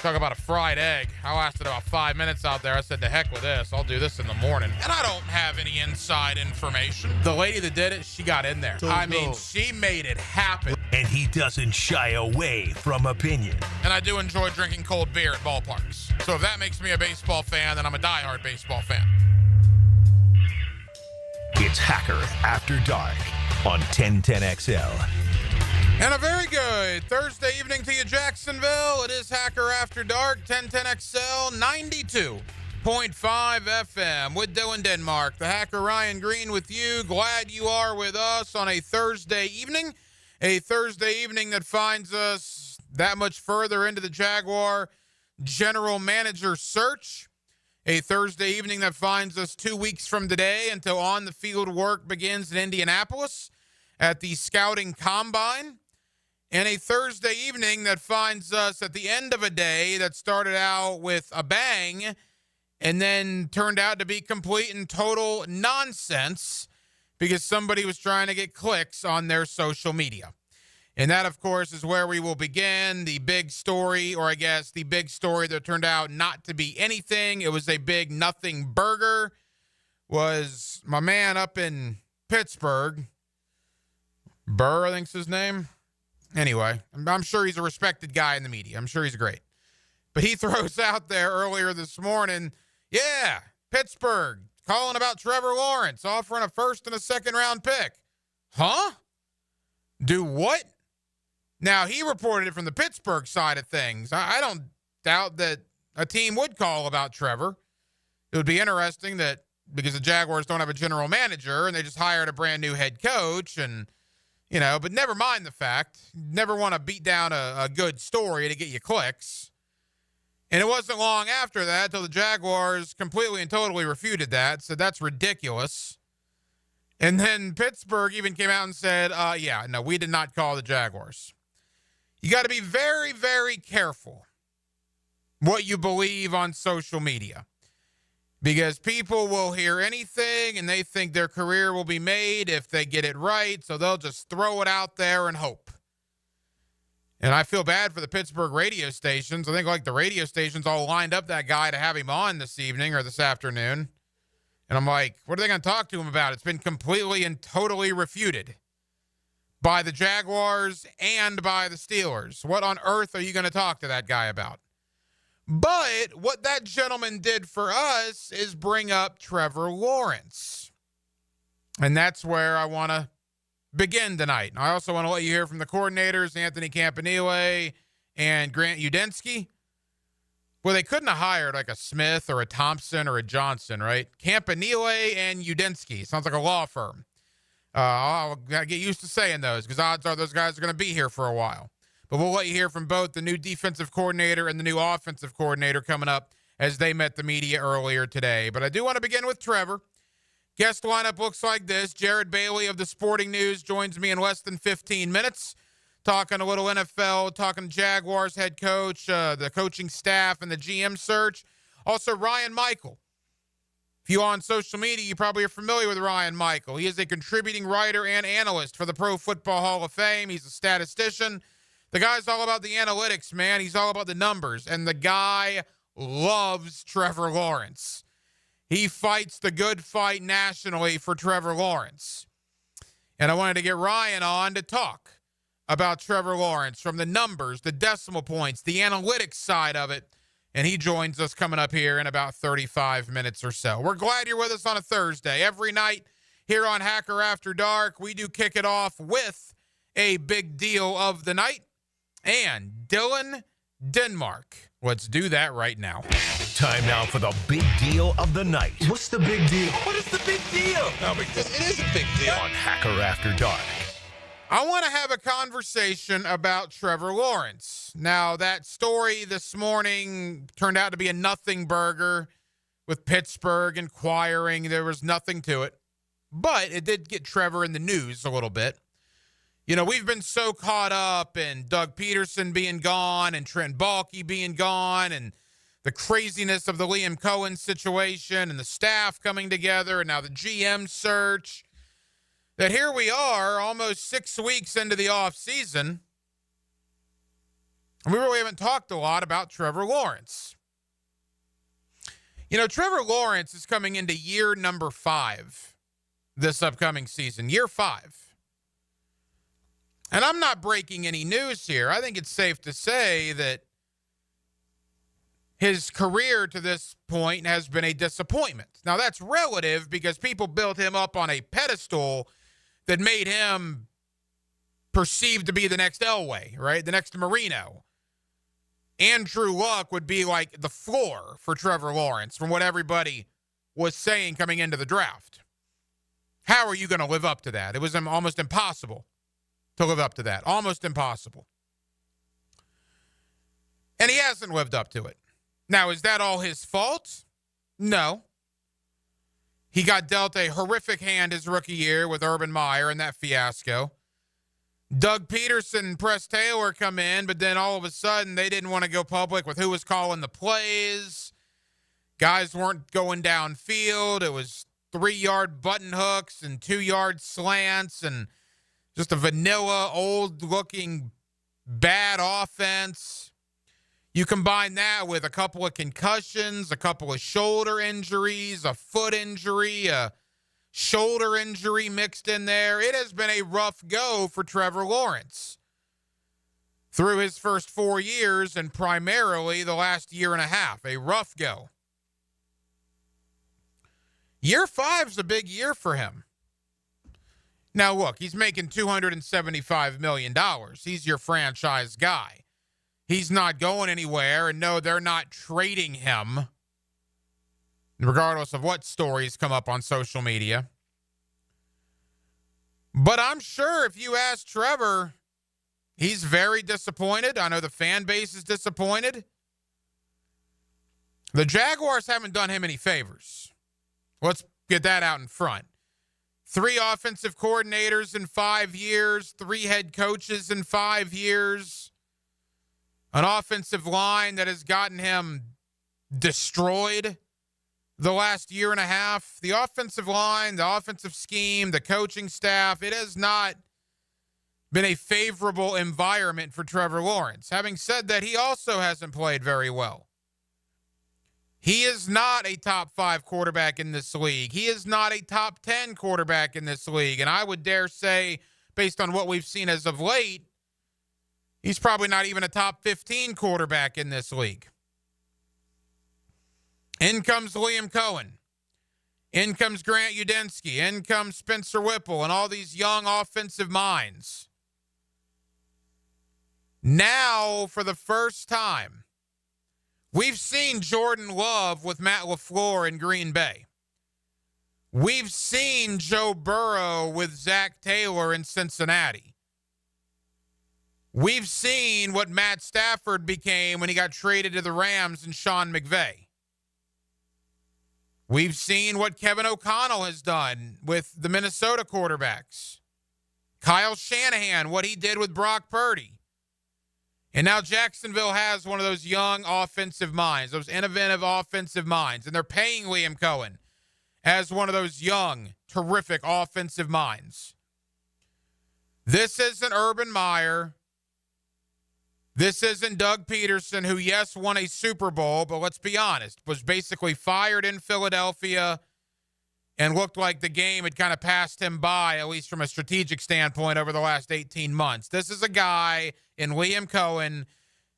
Talk about a fried egg. I lasted about 5 minutes out there. I said, to heck with this. I'll do this in the morning. And I don't have any inside information. The lady that did it, she got in there. She made it happen. And he doesn't shy away from opinion. And I do enjoy drinking cold beer at ballparks. So if that makes me a baseball fan, then I'm a diehard baseball fan. It's Hacker After Dark on 1010XL. And a very good Thursday evening to you, Jacksonville. It is Hacker After Dark, 1010XL, 92.5 FM with Dylan Denmark. The Hacker Ryan Green with you. Glad you are with us on a Thursday evening. A Thursday evening that finds us that much further into the Jaguar general manager search. A Thursday evening that finds us 2 weeks from today until on-the-field work begins in Indianapolis at the Scouting Combine. And a Thursday evening that finds us at the end of a day that started out with a bang and then turned out to be complete and total nonsense because somebody was trying to get clicks on their social media. And that, of course, is where we will begin. The big story, or I guess the big story that turned out not to be anything. It was a big nothing burger. Was my man up in Pittsburgh. Burr, I think's his name. Anyway, I'm sure he's a respected guy in the media. I'm sure he's great. But he throws out there earlier this morning, yeah, Pittsburgh calling about Trevor Lawrence, offering a first and a second round pick. Huh? Do what? Now, he reported it from the Pittsburgh side of things. I don't doubt that a team would call about Trevor. It would be interesting that because the Jaguars don't have a general manager and they just hired a brand new head coach and, you know, but never mind the fact. Never want to beat down a good story to get you clicks. And it wasn't long after that until the Jaguars completely and totally refuted that. So that's ridiculous. And then Pittsburgh even came out and said, yeah, no, we did not call the Jaguars. You got to be very, very careful what you believe on social media. Because people will hear anything and they think their career will be made if they get it right. So they'll just throw it out there and hope. And I feel bad for the Pittsburgh radio stations. I think like the radio stations all lined up that guy to have him on this evening or this afternoon. And I'm like, what are they going to talk to him about? It's been completely and totally refuted by the Jaguars and by the Steelers. What on earth are you going to talk to that guy about? But what that gentleman did for us is bring up Trevor Lawrence. And that's where I want to begin tonight. I also want to let you hear from the coordinators, Anthony Campanile and Grant Udinski. Well, they couldn't have hired like a Smith or a Thompson or a Johnson, right? Campanile and Udinski. Sounds like a law firm. I'll get used to saying those because odds are those guys are going to be here for a while. But we'll let you hear from both the new defensive coordinator and the new offensive coordinator coming up as they met the media earlier today. But I do want to begin with Trevor. Guest lineup looks like this. Jared Bailey of the Sporting News joins me in less than 15 minutes. Talking a little NFL, talking Jaguars head coach, the coaching staff, and the GM search. Also, Ryan Michael. If you on social media, you probably are familiar with Ryan Michael. He is a contributing writer and analyst for the Pro Football Hall of Fame. He's a statistician. The guy's all about the analytics, man. He's all about the numbers. And the guy loves Trevor Lawrence. He fights the good fight nationally for Trevor Lawrence. And I wanted to get Ryan on to talk about Trevor Lawrence from the numbers, the decimal points, the analytics side of it. And he joins us coming up here in about 35 minutes or so. We're glad you're with us on a Thursday. Every night here on Hacker After Dark, we do kick it off with a big deal of the night. And Dylan Denmark. Let's do that right now. Time now for the big deal of the night. What's the big deal? What is the big deal? No, because it is a big deal. On Hacker After Dark. I want to have a conversation about Trevor Lawrence. Now, that story this morning turned out to be a nothing burger with Pittsburgh inquiring. There was nothing to it. But it did get Trevor in the news a little bit. You know, we've been so caught up in Doug Peterson being gone and Trent Baalke being gone and the craziness of the Liam Cohen situation and the staff coming together and now the GM search, that here we are almost 6 weeks into the offseason, And we really haven't talked a lot about Trevor Lawrence. You know, Trevor Lawrence is coming into year number 5 this upcoming season, year 5. And I'm not breaking any news here. I think it's safe to say that his career to this point has been a disappointment. Now, that's relative because people built him up on a pedestal that made him perceived to be the next Elway, right? The next Marino. Andrew Luck would be like the floor for Trevor Lawrence from what everybody was saying coming into the draft. How are you going to live up to that? It was almost impossible to live up to that. Almost impossible. And he hasn't lived up to it. Now, is that all his fault? No. He got dealt a horrific hand his rookie year with Urban Meyer and that fiasco. Doug Peterson and Press Taylor come in, but then all of a sudden they didn't want to go public with who was calling the plays. Guys weren't going downfield. It was 3-yard button hooks and 2-yard slants and just a vanilla, old-looking, bad offense. You combine that with a couple of concussions, a couple of shoulder injuries, a foot injury, a shoulder injury mixed in there. It has been a rough go for Trevor Lawrence through his first 4 years and primarily the last year and a half. A rough go. Year 5's a big year for him. Now, look, he's making $275 million. He's your franchise guy. He's not going anywhere, and no, they're not trading him, regardless of what stories come up on social media. But I'm sure if you ask Trevor, he's very disappointed. I know the fan base is disappointed. The Jaguars haven't done him any favors. Let's get that out in front. 3 offensive coordinators in 5 years, 3 head coaches in 5 years. An offensive line that has gotten him destroyed the last year and a half. The offensive line, the offensive scheme, the coaching staff, it has not been a favorable environment for Trevor Lawrence. Having said that, he also hasn't played very well. He is not a top 5 quarterback in this league. He is not a top 10 quarterback in this league. And I would dare say, based on what we've seen as of late, he's probably not even a top 15 quarterback in this league. In comes Liam Cohen. In comes Grant Udinski. In comes Spencer Whipple and all these young offensive minds. Now, for the first time, we've seen Jordan Love with Matt LaFleur in Green Bay. We've seen Joe Burrow with Zach Taylor in Cincinnati. We've seen what Matt Stafford became when he got traded to the Rams and Sean McVay. We've seen what Kevin O'Connell has done with the Minnesota quarterbacks. Kyle Shanahan, what he did with Brock Purdy. And now Jacksonville has one of those young offensive minds, those innovative offensive minds. And they're paying Liam Cohen as one of those young, terrific offensive minds. This isn't Urban Meyer. This isn't Doug Peterson, who, yes, won a Super Bowl, but let's be honest, was basically fired in Philadelphia and looked like the game had kind of passed him by, at least from a strategic standpoint, over the last 18 months. This is a guy in Liam Cohen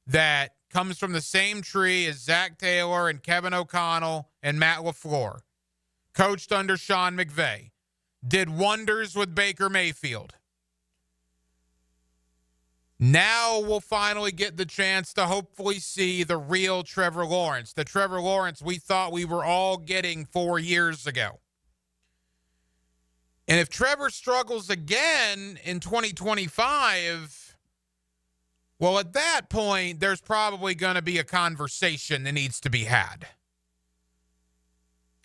that comes from the same tree as Zach Taylor and Kevin O'Connell and Matt LaFleur. Coached under Sean McVay. Did wonders with Baker Mayfield. Now we'll finally get the chance to hopefully see the real Trevor Lawrence, the Trevor Lawrence we thought we were all getting 4 years ago. And if Trevor struggles again in 2025, well, at that point, there's probably going to be a conversation that needs to be had.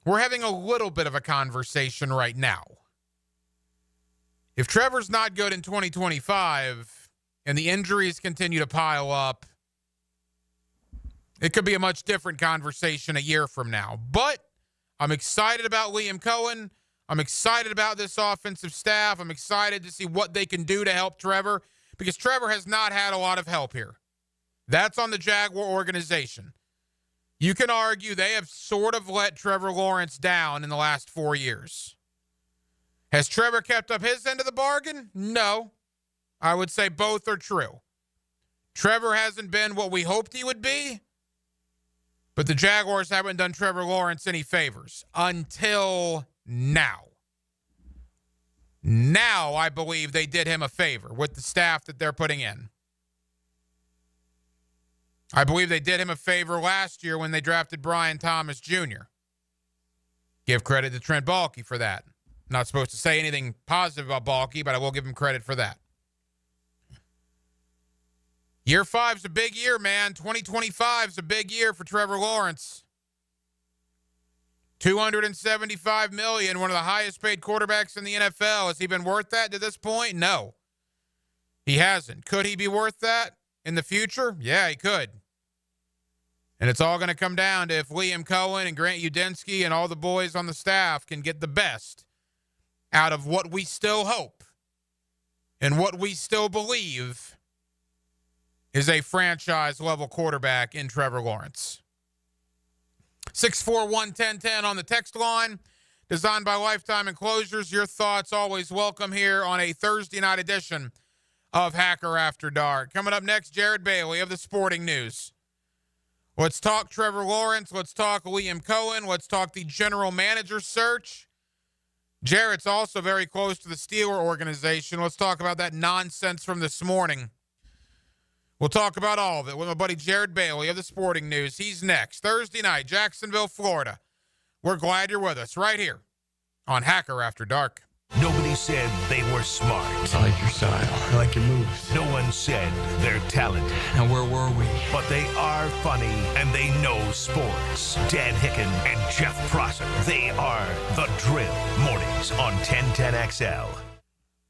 We're having a little bit of a conversation right now. If Trevor's not good in 2025, and the injuries continue to pile up, it could be a much different conversation a year from now. But I'm excited about Liam Cohen. I'm excited about this offensive staff. I'm excited to see what they can do to help Trevor, because Trevor has not had a lot of help here. That's on the Jaguar organization. You can argue they have sort of let Trevor Lawrence down in the last 4 years. Has Trevor kept up his end of the bargain? No. I would say both are true. Trevor hasn't been what we hoped he would be, but the Jaguars haven't done Trevor Lawrence any favors until now. Now, I believe they did him a favor with the staff that they're putting in. I believe they did him a favor last year when they drafted Brian Thomas Jr. Give credit to Trent Baalke for that. Not supposed to say anything positive about Baalke, but I will give him credit for that. Year 5's a big year, man. 2025's a big year for Trevor Lawrence. $275 million, one of the highest paid quarterbacks in the NFL. Has he been worth that to this point? No. He hasn't. Could he be worth that in the future? Yeah, he could. And it's all going to come down to if Liam Cohen and Grant Udinski and all the boys on the staff can get the best out of what we still hope and what we still believe is a franchise-level quarterback in Trevor Lawrence. 641-1010 on the text line. Designed by Lifetime Enclosures. Your thoughts always welcome here on a Thursday night edition of Hacker After Dark. Coming up next, Jared Bailey of the Sporting News. Let's talk Trevor Lawrence. Let's talk Liam Cohen. Let's talk the general manager search. Jared's also very close to the Steeler organization. Let's talk about that nonsense from this morning. We'll talk about all of it with my buddy Jared Bailey of the Sporting News. He's next. Thursday night, Jacksonville, Florida. We're glad you're with us right here on Hacker After Dark. Nobody said they were smart. I like your style. I like your moves. No one said they're talented. And where were we? But they are funny, and they know sports. Dan Hicken and Jeff Prosser. They are The Drill. Mornings on 1010XL.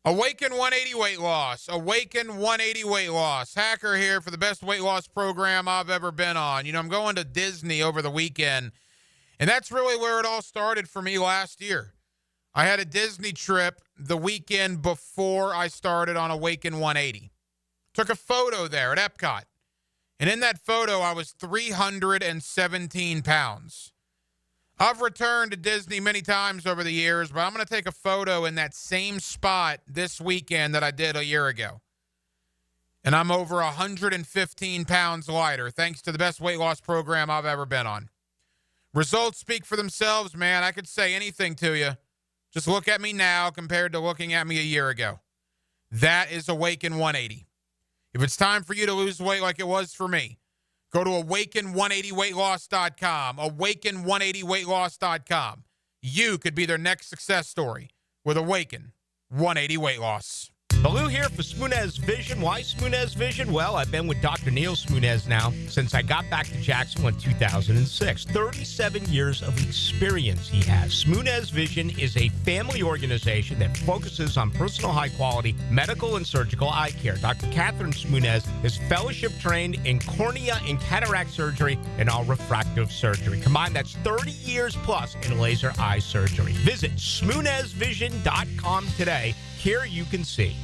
Awaken 180 weight loss. Awaken 180 weight loss. Hacker here for the best weight loss program I've ever been on. You know, I'm going to Disney over the weekend, and that's really where it all started for me last year. I had a Disney trip the weekend before I started on Awaken 180. Took a photo there at Epcot. And in that photo, I was 317 pounds. I've returned to Disney many times over the years, but I'm going to take a photo in that same spot this weekend that I did a year ago. And I'm over 115 pounds lighter, thanks to the best weight loss program I've ever been on. Results speak for themselves, man. I could say anything to you. Just look at me now compared to looking at me a year ago. That is Awaken 180. If it's time for you to lose weight like it was for me, go to awaken180weightloss.com, awaken180weightloss.com. You could be their next success story with Awaken 180 Weight Loss. Baloo here for Smoonez Vision. Why Smoonez Vision? Well, I've been with Dr. Neil Smoonez now since I got back to Jacksonville in 2006. 37 years of experience he has. Smoonez Vision is a family organization that focuses on personal high-quality medical and surgical eye care. Dr. Catherine Smoonez is fellowship trained in cornea and cataract surgery and all refractive surgery. Combined, that's 30 years plus in laser eye surgery. Visit SmoonezVision.com today. Here you can see.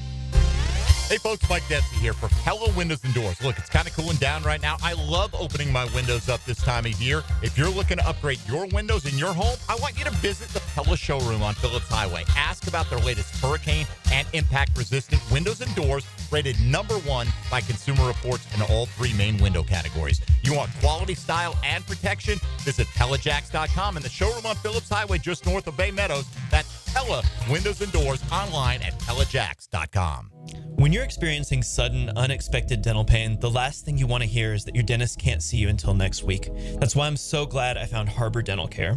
Hey folks, Mike Detsy here for Pella Windows and Doors. Look, it's kind of cooling down right now. I love opening my windows up this time of year. If you're looking to upgrade your windows in your home, I want you to visit the Pella showroom on Phillips Highway. Ask about their latest hurricane and impact-resistant windows and doors, rated #1 by Consumer Reports in all 3 main window categories. You want quality, style, and protection? Visit PellaJacks.com and the showroom on Phillips Highway just north of Bay Meadows. That's Pella Windows and Doors online at PellaJacks.com. When you're experiencing sudden, unexpected dental pain, the last thing you want to hear is that your dentist can't see you until next week. That's why I'm so glad I found Harbor Dental Care.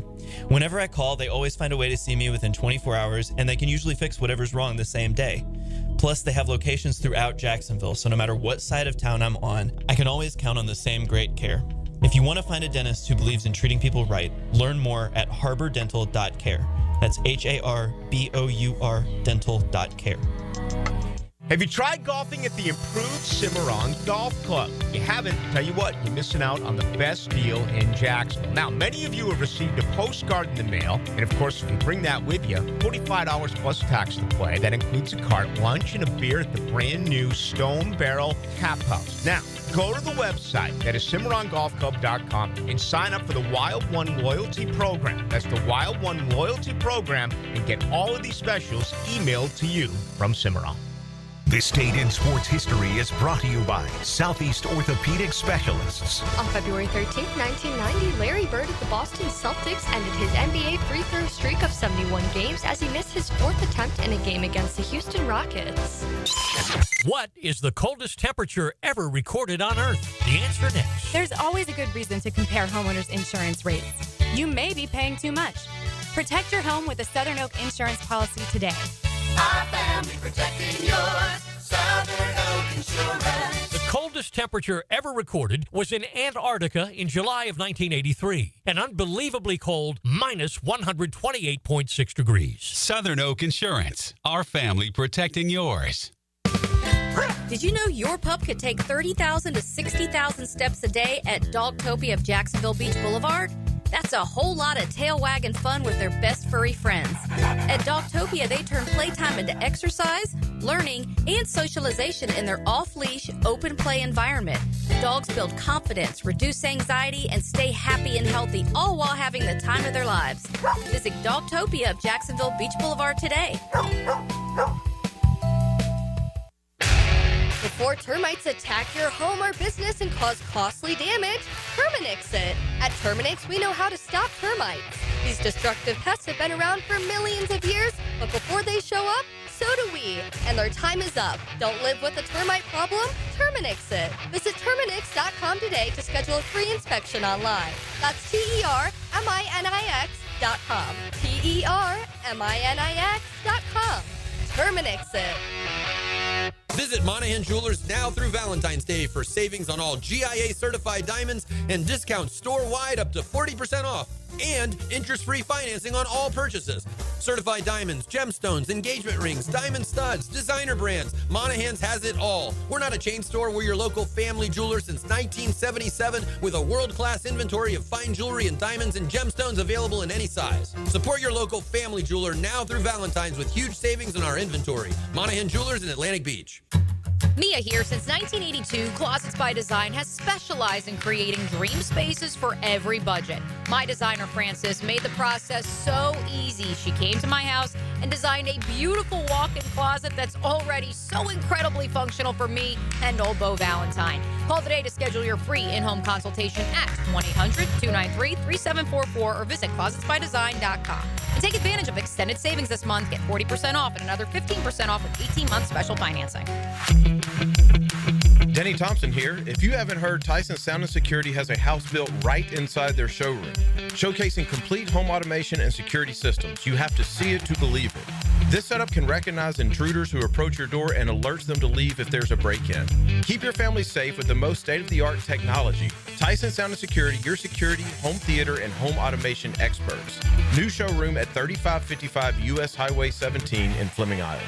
Whenever I call, they always find a way to see me within 24 hours, and they can usually fix whatever's wrong the same day. Plus, they have locations throughout Jacksonville, so no matter what side of town I'm on, I can always count on the same great care. If you want to find a dentist who believes in treating people right, learn more at harbordental.care. That's HARBOUR dental.care. Have you tried golfing at the improved Cimarron Golf Club? If you haven't, tell you what, you're missing out on the best deal in Jacksonville. Now, many of you have received a postcard in the mail, and of course, if you bring that with you, $45 plus tax to play. That includes a cart, lunch, and a beer at the brand new Stone Barrel Tap House. Now, go to the website, that is CimarronGolfClub.com, and sign up for the Wild One Loyalty Program. That's the Wild One Loyalty Program, and get all of these specials emailed to you from Cimarron. This date in sports history is brought to you by Southeast Orthopedic Specialists. On February 13, 1990, Larry Bird of the Boston Celtics ended his NBA free throw streak of 71 games as he missed his fourth attempt in a game against the Houston Rockets. What is the coldest temperature ever recorded on Earth? The answer next. There's always a good reason to compare homeowners' insurance rates. You may be paying too much. Protect your home with a Southern Oak insurance policy today. Our family protecting yours. Southern Oak Insurance. The coldest temperature ever recorded was in Antarctica in July of 1983. An unbelievably cold minus 128.6 degrees. Southern Oak Insurance. Our family protecting yours. Did you know your pup could take 30,000 to 60,000 steps a day at Dogtopia of Jacksonville Beach Boulevard? That's a whole lot of tail wagging fun with their best furry friends. At Dogtopia, they turn playtime into exercise, learning, and socialization in their off-leash, open play environment. Dogs build confidence, reduce anxiety, and stay happy and healthy, all while having the time of their lives. Visit Dogtopia of Jacksonville Beach Boulevard today. Before termites attack your home or business and cause costly damage, Terminix it. At Terminix, we know how to stop termites. These destructive pests have been around for millions of years, but before they show up, so do we. And their time is up. Don't live with a termite problem? Terminix it. Visit Terminix.com today to schedule a free inspection online. That's TERMINIX.com. TERMINIX.com. Terminix it. Visit Monahan Jewelers now through Valentine's Day for savings on all GIA certified diamonds and discounts store-wide up to 40% off and interest-free financing on all purchases. Certified diamonds, gemstones, engagement rings, diamond studs, designer brands. Monahan's has it all. We're not a chain store. We're your local family jeweler since 1977 with a world-class inventory of fine jewelry and diamonds and gemstones available in any size. Support your local family jeweler now through Valentine's with huge savings on our inventory. Monahan Jewelers in Atlantic Beach. Mia here. Since 1982, Closets by Design has specialized in creating dream spaces for every budget. My designer, Frances, made the process so easy. She came to my house and designed a beautiful walk-in closet that's already so incredibly functional for me and old Beau Valentine. Call today to schedule your free in-home consultation at 1-800-293-3744 or visit closetsbydesign.com. And take advantage of extended savings this month. Get 40% off and another 15% off with 18-month special financing. Denny Thompson here. If you haven't heard, Tyson Sound and Security has a house built right inside their showroom, showcasing complete home automation and security systems. You have to see it to believe it. This setup can recognize intruders who approach your door and alerts them to leave if there's a break-in. Keep your family safe with the most state-of-the-art technology. Tyson Sound and Security, your security, home theater, and home automation experts. New showroom at 3555 U.S. Highway 17 in Fleming Island.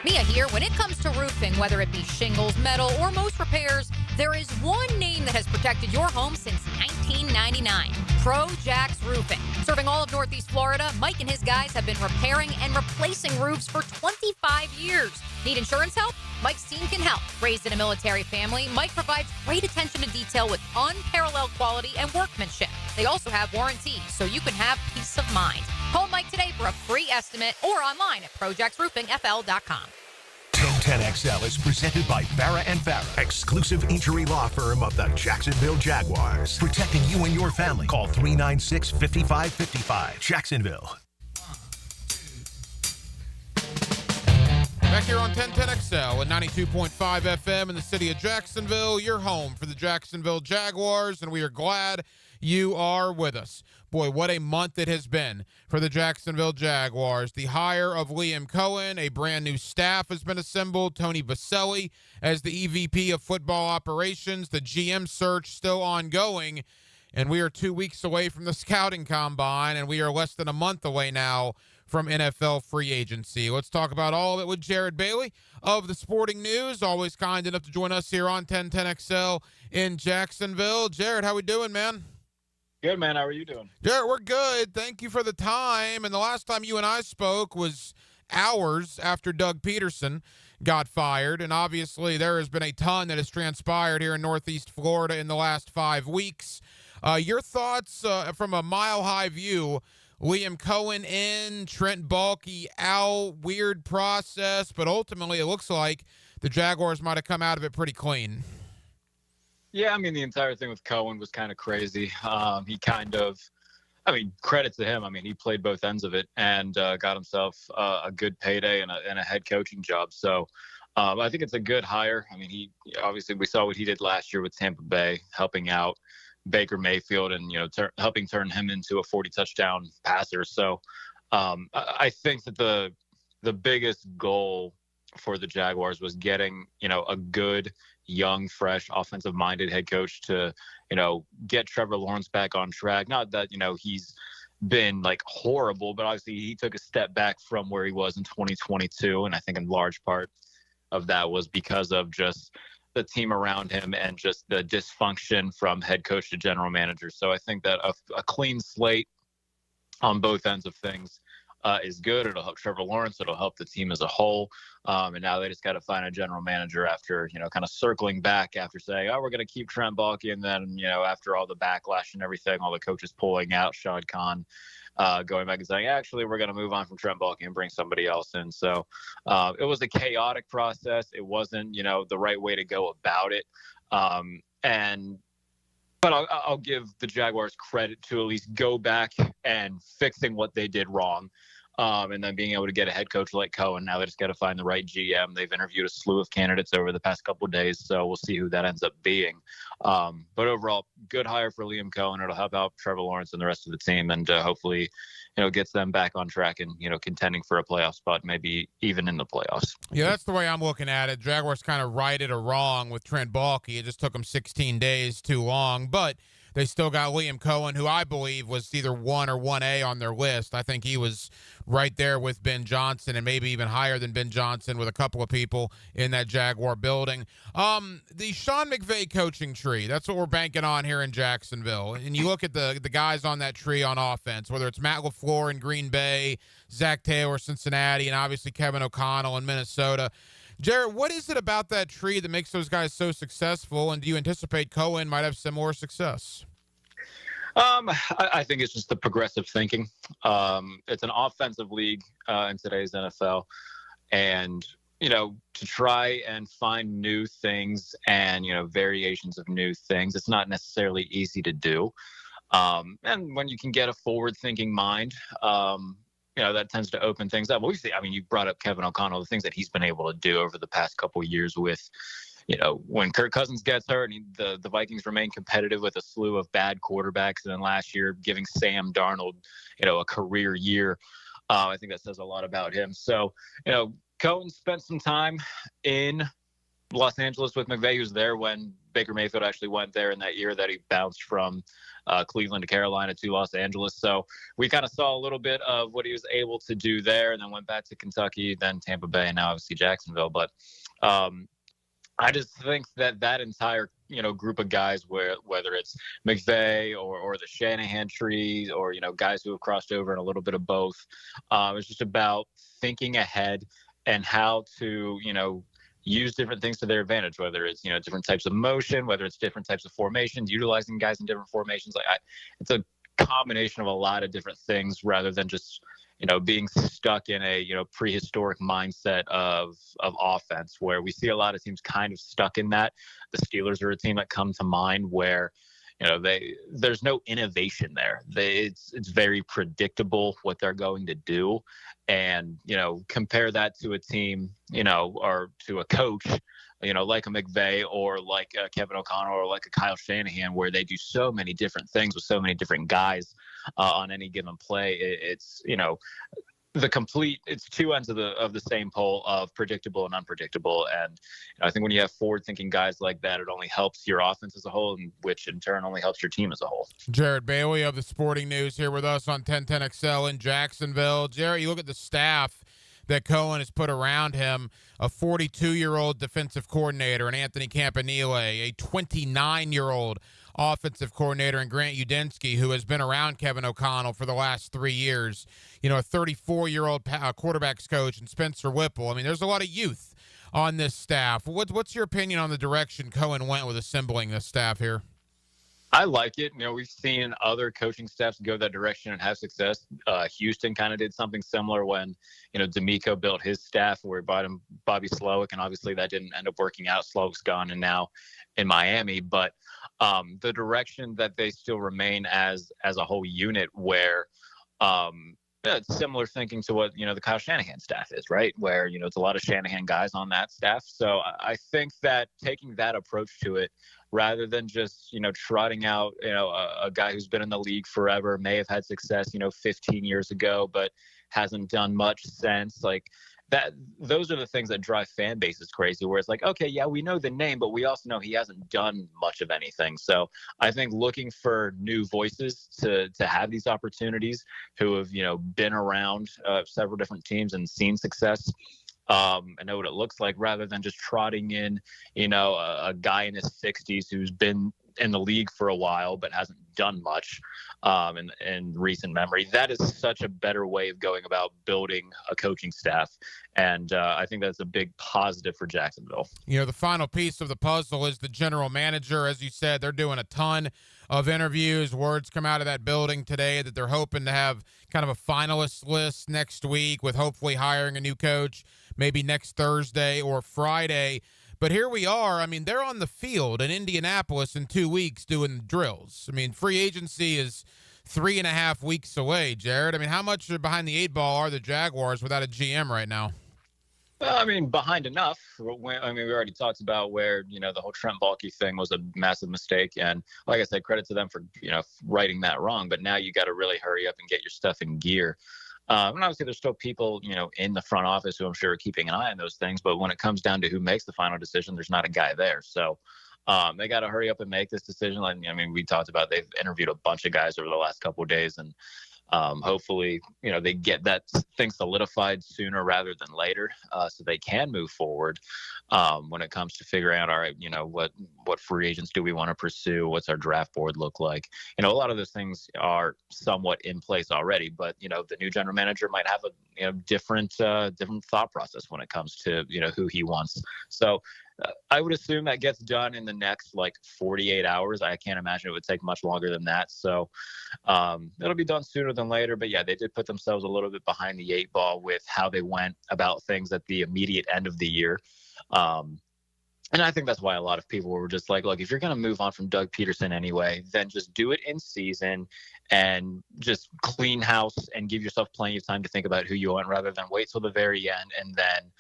Mia here. When it comes to roofing, whether it be shingles, metal, or most repairs, there is one name that has protected your home since 1999. Pro-Jax Roofing. Serving all of Northeast Florida, Mike and his guys have been repairing and replacing roofs for 25 years. Need insurance help? Mike's team can help. Raised in a military family, Mike provides great attention to detail with unparalleled quality and workmanship. They also have warranties, so you can have peace of mind. Call Mike today for a free estimate or online at projaxroofingfl.com. 1010XL is presented by Farah and Farah, exclusive injury law firm of the Jacksonville Jaguars. Protecting you and your family. Call 396-5555. Jacksonville. Back here on 1010XL at 92.5 FM in the city of Jacksonville, your home for the Jacksonville Jaguars, and we are glad you are with us. Boy, what a month it has been for the Jacksonville Jaguars. The hire of Liam Cohen, a brand new staff has been assembled. Tony Baselli as the EVP of football operations. The GM search still ongoing, and we are 2 weeks away from the scouting combine, and we are less than a month away now from NFL free agency. Let's talk about all of it with Jared Bailey of the Sporting News, always kind enough to join us here on 1010XL in Jacksonville. Jared, how we doing, man? Good, man. How are you doing? Jared, we're good. Thank you for the time. And the last time you and I spoke was hours after Doug Peterson got fired. And obviously there has been a ton that has transpired here in Northeast Florida in the last 5 weeks. Your thoughts from a mile-high view, Liam Cohen in, Trent Baalke out, weird process, but ultimately it looks like the Jaguars might have come out of it pretty clean. Yeah, I mean, the entire thing with Cohen was kind of crazy. He kind of, I mean, credit to him. I mean, he played both ends of it and got himself a good payday and a head coaching job. So I think it's a good hire. I mean, obviously we saw what he did last year with Tampa Bay, helping out Baker Mayfield and, helping turn him into a 40 touchdown passer. So I think that the biggest goal for the Jaguars was getting, a good, young, fresh, offensive-minded head coach to, get Trevor Lawrence back on track. Not that, he's been like horrible, but obviously he took a step back from where he was in 2022. And I think in large part of that was because of just the team around him and just the dysfunction from head coach to general manager. So I think that a clean slate on both ends of things is good. It'll help Trevor Lawrence. It'll help the team as a whole. And now they just got to find a general manager after, kind of circling back after saying, oh, we're going to keep Trent Baalke. And then, after all the backlash and everything, all the coaches pulling out, Shad Khan going back and saying, actually, we're going to move on from Trent Baalke and bring somebody else in. So it was a chaotic process. It wasn't, the right way to go about it. But I'll give the Jaguars credit to at least go back and fixing what they did wrong. And then being able to get a head coach like Cohen. Now they just got to find the right GM. They've interviewed a slew of candidates over the past couple of days, so we'll see who that ends up being. But overall, good hire for Liam Cohen. It'll help out Trevor Lawrence and the rest of the team, and hopefully, gets them back on track and, contending for a playoff spot, maybe even in the playoffs. Yeah, that's the way I'm looking at it. Jaguars kind of righted a wrong with Trent Baalke. It just took them 16 days too long, but they still got Liam Cohen, who I believe was either 1 or 1A on their list. I think he was right there with Ben Johnson and maybe even higher than Ben Johnson with a couple of people in that Jaguar building. The Sean McVay coaching tree, that's what we're banking on here in Jacksonville. And you look at the guys on that tree on offense, whether it's Matt LaFleur in Green Bay, Zach Taylor, Cincinnati, and obviously Kevin O'Connell in Minnesota. Jared, what is it about that tree that makes those guys so successful, and do you anticipate Cohen might have similar success? I think it's just the progressive thinking. It's an offensive league in today's NFL, and to try and find new things and variations of new things, it's not necessarily easy to do. And when you can get a forward-thinking mind, that tends to open things up. You brought up Kevin O'Connell, the things that he's been able to do over the past couple of years with, when Kirk Cousins gets hurt and the Vikings remain competitive with a slew of bad quarterbacks. And then last year giving Sam Darnold, a career year. I think that says a lot about him. So, Cohen spent some time in Los Angeles with McVay. He was there when Baker Mayfield actually went there in that year that he bounced from Cleveland to Carolina to Los Angeles. So we kind of saw a little bit of what he was able to do there, and then went back to Kentucky, then Tampa Bay, and now obviously Jacksonville. But I just think that entire group of guys, whether it's McVay or the Shanahan tree, or guys who have crossed over in a little bit of both, it's just about thinking ahead and how to use different things to their advantage, whether it's different types of motion, whether it's different types of formations, utilizing guys in different formations. It's a combination of a lot of different things rather than just being stuck in a prehistoric mindset of offense, where we see a lot of teams kind of stuck in that. The Steelers are a team that come to mind where there's no innovation there. It's very predictable what they're going to do. And, compare that to a team, or to a coach, like a McVay or like a Kevin O'Connell or like a Kyle Shanahan, where they do so many different things with so many different guys on any given play. It's, it's two ends of the same pole of predictable and unpredictable. And I think when you have forward thinking guys like that, it only helps your offense as a whole, and which in turn only helps your team as a whole. Jared Bailey of the Sporting News here with us on 1010XL in Jacksonville. Jared, you look at the staff that Cohen has put around him: a 42-year-old defensive coordinator in Anthony Campanile, a 29-year-old offensive coordinator in Grant Udinski, who has been around Kevin O'Connell for the last 3 years, a 34-year-old quarterbacks coach in Spencer Whipple. I mean, there's a lot of youth on this staff. What's your opinion on the direction Cohen went with assembling this staff here? I like it. We've seen other coaching staffs go that direction and have success. Houston kind of did something similar when, D'Amico built his staff, where he brought him Bobby Slowick, and obviously that didn't end up working out. Slowick's gone and now in Miami. But the direction that they still remain as a whole unit, where it's similar thinking to what, the Kyle Shanahan staff is, right? Where, it's a lot of Shanahan guys on that staff. So I think that taking that approach to it, rather than just, trotting out, a guy who's been in the league forever, may have had success, 15 years ago, but hasn't done much since, like that. Those are the things that drive fan bases crazy, where it's like, okay, yeah, we know the name, but we also know he hasn't done much of anything. So I think looking for new voices to have these opportunities, who have, been around several different teams and seen success, I know what it looks like, rather than just trotting in, a guy in his 60s who's been in the league for a while but hasn't done much in recent memory. That is such a better way of going about building a coaching staff, and I think that's a big positive for Jacksonville. The final piece of the puzzle is the general manager. As you said, they're doing a ton of interviews. Words come out of that building today that they're hoping to have kind of a finalist list next week, with hopefully hiring a new coach maybe next Thursday or Friday. But here we are. I mean, they're on the field in Indianapolis in 2 weeks doing drills. I mean, free agency is 3.5 weeks away, Jared. I mean, how much behind the 8 ball are the Jaguars without a GM right now? Well, I mean, behind enough. We already talked about where, the whole Trent Baalke thing was a massive mistake. And like I said, credit to them for, righting that wrong. But now you got to really hurry up and get your stuff in gear. And obviously there's still people, in the front office who I'm sure are keeping an eye on those things. But when it comes down to who makes the final decision, there's not a guy there. So they got to hurry up and make this decision. We talked about, they've interviewed a bunch of guys over the last couple of days, and hopefully, they get that thing solidified sooner rather than later, so they can move forward when it comes to figuring out, all right, what free agents do we want to pursue? What's our draft board look like? A lot of those things are somewhat in place already, but, the new general manager might have a different thought process when it comes to, who he wants. So I would assume that gets done in the next 48 hours. I can't imagine it would take much longer than that. So it'll be done sooner than later. But yeah, they did put themselves a little bit behind the 8 ball with how they went about things at the immediate end of the year. And I think that's why a lot of people were just like, look, if you're going to move on from Doug Peterson anyway, then just do it in season and just clean house and give yourself plenty of time to think about who you want, rather than wait till the very end and then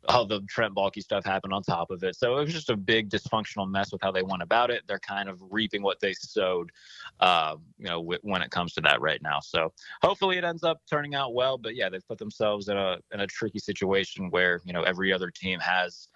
all the Trent Baalke stuff happened on top of it. So it was just a big dysfunctional mess with how they went about it. They're kind of reaping what they sowed, when it comes to that right now. So hopefully it ends up turning out well. But yeah, they've put themselves in a tricky situation where, every other team has,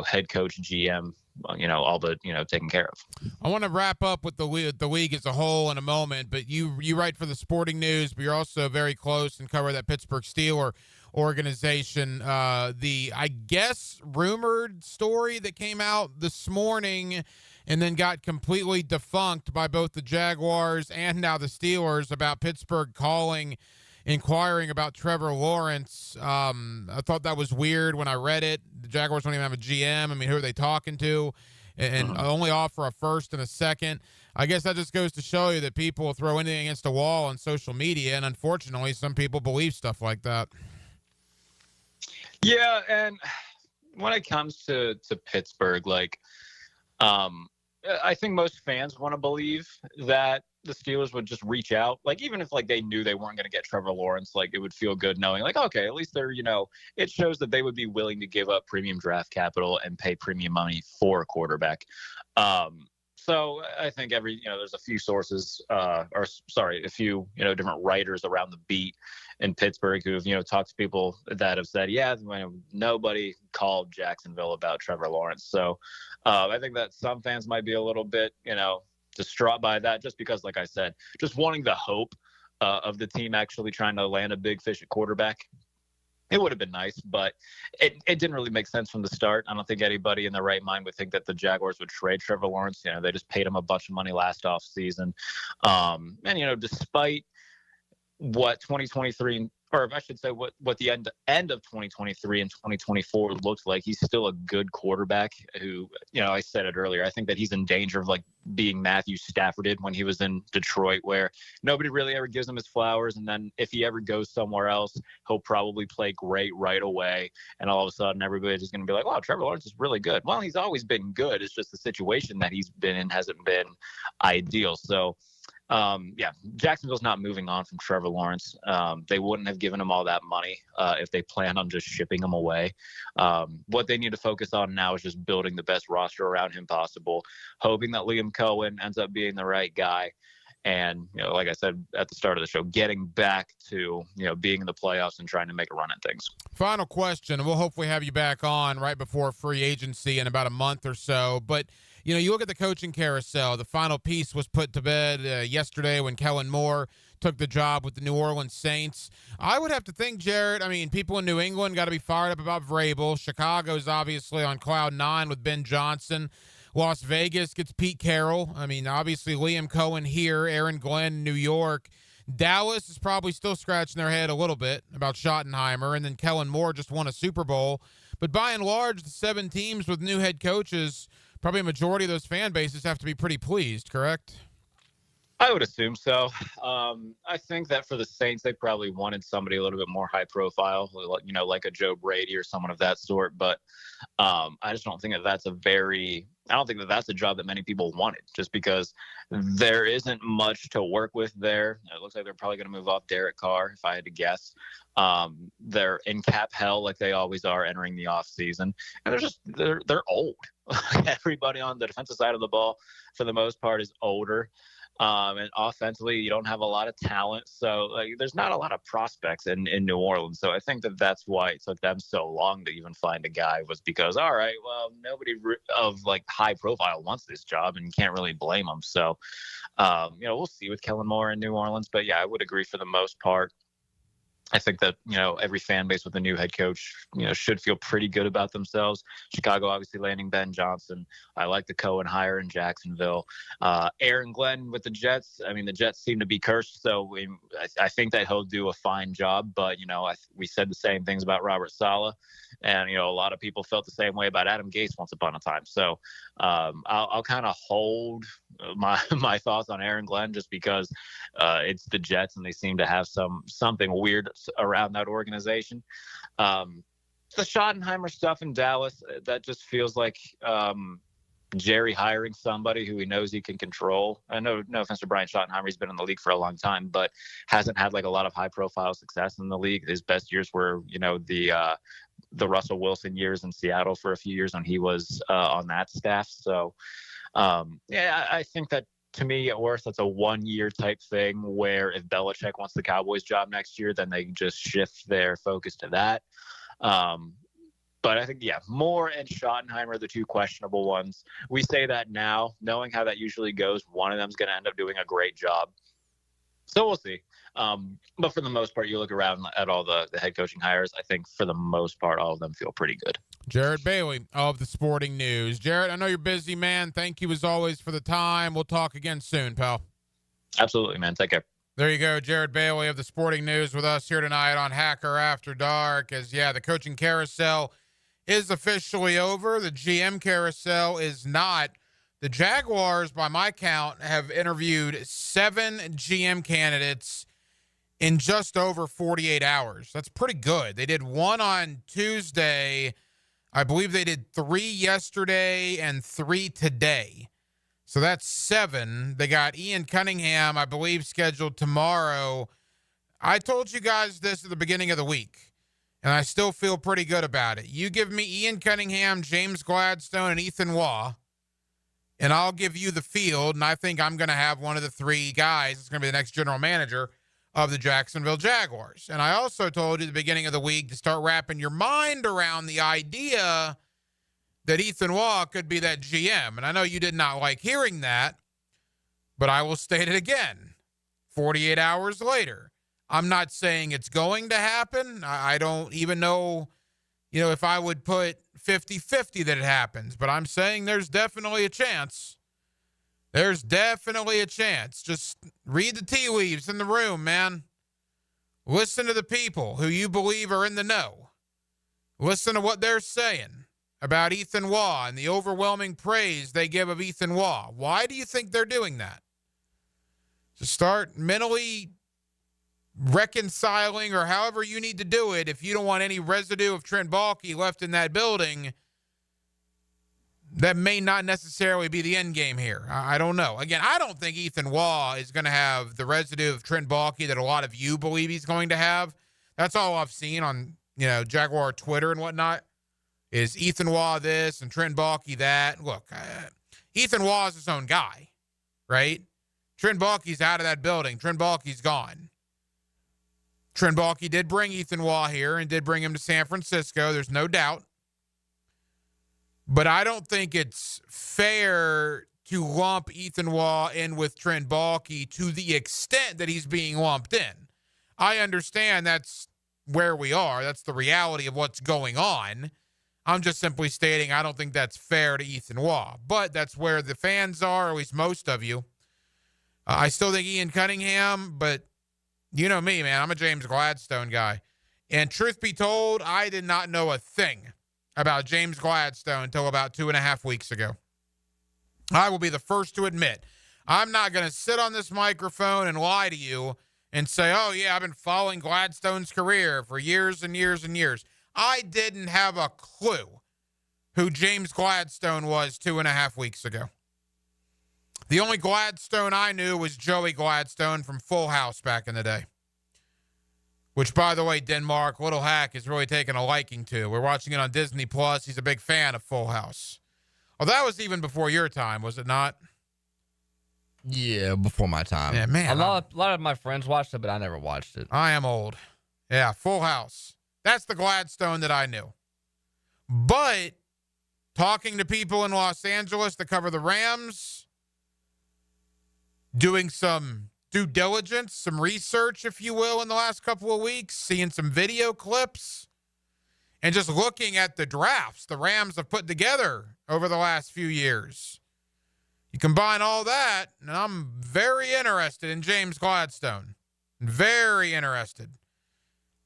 head coach, GM, all but, taken care of. I want to wrap up with the league as a whole in a moment, but you write for the Sporting News, but you're also very close and cover that Pittsburgh Steelers organization. I guess, rumored story that came out this morning and then got completely defunct by both the Jaguars and now the Steelers about Pittsburgh inquiring about Trevor Lawrence. I thought that was weird when I read it. The Jaguars don't even have a GM. I mean, who are they talking to? And only offer a first and a second. I guess that just goes to show you that people will throw anything against a wall on social media, and unfortunately, some people believe stuff like that. Yeah, and when it comes to Pittsburgh, I think most fans want to believe that the Steelers would just reach out. Even if they knew they weren't going to get Trevor Lawrence, it would feel good knowing okay, at least they're, it shows that they would be willing to give up premium draft capital and pay premium money for a quarterback. So I think there's a few sources, a few, different writers around the beat in Pittsburgh who have, talked to people that have said, nobody called Jacksonville about Trevor Lawrence. So I think that some fans might be a little bit, distraught by that, just because, like I said, just wanting the hope of the team actually trying to land a big fish at quarterback. It would have been nice, but it didn't really make sense from the start. I don't think anybody in their right mind would think that the Jaguars would trade Trevor Lawrence. They just paid him a bunch of money last offseason. And, despite what 2023, or I should say what the end of 2023 and 2024 looked like, he's still a good quarterback who, I said it earlier, I think that he's in danger of being Matthew Stafforded when he was in Detroit, where nobody really ever gives him his flowers. And then if he ever goes somewhere else, he'll probably play great right away. And all of a sudden, everybody's just going to be like, wow, Trevor Lawrence is really good. Well, he's always been good. It's just the situation that he's been in hasn't been ideal. So, Jacksonville's not moving on from Trevor Lawrence. They wouldn't have given him all that money if they planned on just shipping him away. What they need to focus on now is just building the best roster around him possible, hoping that Liam Cohen ends up being the right guy. And, like I said at the start of the show, getting back to, being in the playoffs and trying to make a run at things. Final question, and we'll hopefully have you back on right before free agency in about a month or so. But, you look at the coaching carousel. The final piece was put to bed yesterday when Kellen Moore took the job with the New Orleans Saints. I would have to think, Jared, people in New England got to be fired up about Vrabel. Chicago's obviously on cloud 9 with Ben Johnson. Las Vegas gets Pete Carroll. Obviously Liam Cohen here, Aaron Glenn in New York. Dallas is probably still scratching their head a little bit about Schottenheimer, and then Kellen Moore just won a Super Bowl. But by and large, the 7 teams with new head coaches, probably a majority of those fan bases have to be pretty pleased, correct? I would assume so. I think that for the Saints, they probably wanted somebody a little bit more high profile, like a Joe Brady or someone of that sort. But I just don't think that that's a job that many people wanted, just because there isn't much to work with there. It looks like they're probably going to move off Derek Carr, if I had to guess. They're in cap hell like they always are entering the off season, and they're old. Everybody on the defensive side of the ball, for the most part, is older. And offensively, you don't have a lot of talent. So there's not a lot of prospects in New Orleans. So I think that that's why it took them so long to even find a guy, was because, all right, well, nobody of high profile wants this job, and you can't really blame them. So, we'll see with Kellen Moore in New Orleans. But yeah, I would agree for the most part. I think that, every fan base with a new head coach, should feel pretty good about themselves. Chicago obviously landing Ben Johnson. I like the Cohen hire in Jacksonville. Aaron Glenn with the Jets. The Jets seem to be cursed, so I think that he'll do a fine job. But, we said the same things about Robert Saleh. And, a lot of people felt the same way about Adam Gase once upon a time. So I'll kind of hold my thoughts on Aaron Glenn, just because it's the Jets and they seem to have something weird around that organization. The Schottenheimer stuff in Dallas, that just feels like Jerry hiring somebody who he knows he can control. I know, no offense to Brian Schottenheimer, he's been in the league for a long time, but hasn't had a lot of high profile success in the league. His best years were, the Russell Wilson years in Seattle for a few years when he was on that staff. So, I think that, to me, at worst, that's a 1-year type thing, where if Belichick wants the Cowboys job next year, then they just shift their focus to that. But I think, Moore and Schottenheimer are the two questionable ones. We say that now, knowing how that usually goes. One of them is going to end up doing a great job. So we'll see. But for the most part, you look around at all the head coaching hires, I think for the most part, all of them feel pretty good. Jared Bailey of the Sporting News. Jared, I know you're busy, man. Thank you as always for the time. We'll talk again soon, pal. Absolutely, man. Take care. There you go. Jared Bailey of the Sporting News with us here tonight on Hacker After Dark. The coaching carousel is officially over. The GM carousel is not. The Jaguars, by my count, have interviewed 7 GM candidates in just over 48 hours. That's pretty good. They did 1 on Tuesday. I believe they did 3 yesterday and 3 today. So that's 7. They got Ian Cunningham, I believe, scheduled tomorrow. I told you guys this at the beginning of the week, and I still feel pretty good about it. You give me Ian Cunningham, James Gladstone, and Ethan Waugh, and I'll give you the field, and I think I'm going to have one of the three guys that's going to be the next general manager of the Jacksonville Jaguars. And I also told you at the beginning of the week to start wrapping your mind around the idea that Ethan Waugh could be that GM. And I know you did not like hearing that, but I will state it again. 48 hours later, I'm not saying it's going to happen. I don't even know, if I would put 50-50 that it happens, but I'm saying there's definitely a chance. There's definitely a chance. Just read the tea leaves in the room, man. Listen to the people who you believe are in the know. Listen to what they're saying about Ethan Waugh and the overwhelming praise they give of Ethan Waugh. Why do you think they're doing that? To start mentally reconciling, or however you need to do it, if you don't want any residue of Trent Baalke left in that building. That may not necessarily be the end game here. I don't know. Again, I don't think Ethan Waugh is going to have the residue of Trent Baalke that a lot of you believe he's going to have. That's all I've seen on, Jaguar Twitter and whatnot, is Ethan Waugh this and Trent Baalke that. Look, Ethan Waugh is his own guy, right? Trent Baalke's out of that building. Trent Baalke's gone. Trent Baalke did bring Ethan Waugh here and did bring him to San Francisco. There's no doubt. But I don't think it's fair to lump Ethan Waugh in with Trent Baalke to the extent that he's being lumped in. I understand that's where we are. That's the reality of what's going on. I'm just simply stating I don't think that's fair to Ethan Waugh. But that's where the fans are, at least most of you. I still think Ian Cunningham, but you know me, man. I'm a James Gladstone guy. And truth be told, I did not know a thing about James Gladstone until about 2.5 weeks ago. I will be the first to admit, I'm not going to sit on this microphone and lie to you and say, oh, yeah, I've been following Gladstone's career for years and years and years. I didn't have a clue who James Gladstone was 2.5 weeks ago. The only Gladstone I knew was Joey Gladstone from Full House back in the day. Which, by the way, Denmark, Little Hack is really taking a liking to. We're watching it on Disney+. He's a big fan of Full House. Oh, that was even before your time, was it not? Yeah, before my time. Yeah, man. A lot of my friends watched it, but I never watched it. I am old. Yeah, Full House. That's the Gladstone that I knew. But talking to people in Los Angeles that cover the Rams, doing some due diligence, some research, if you will, in the last couple of weeks, seeing some video clips, and just looking at the drafts the Rams have put together over the last few years. You combine all that, and I'm very interested in James Gladstone. Very interested.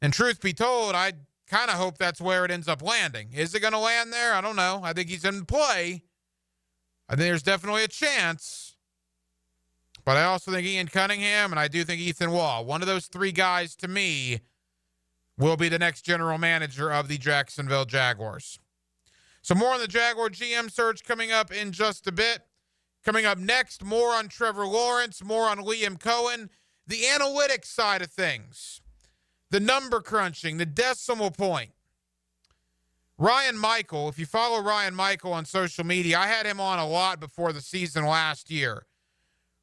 And truth be told, I kind of hope that's where it ends up landing. Is it going to land there? I don't know. I think he's in play. I think there's definitely a chance. But I also think Ian Cunningham, and I do think Ethan Waugh, one of those three guys to me, will be the next general manager of the Jacksonville Jaguars. So more on the Jaguar GM search coming up in just a bit. Coming up next, more on Trevor Lawrence, more on Liam Cohen, the analytics side of things, the number crunching, the decimal point. Ryan Michael, if you follow Ryan Michael on social media, I had him on a lot before the season last year.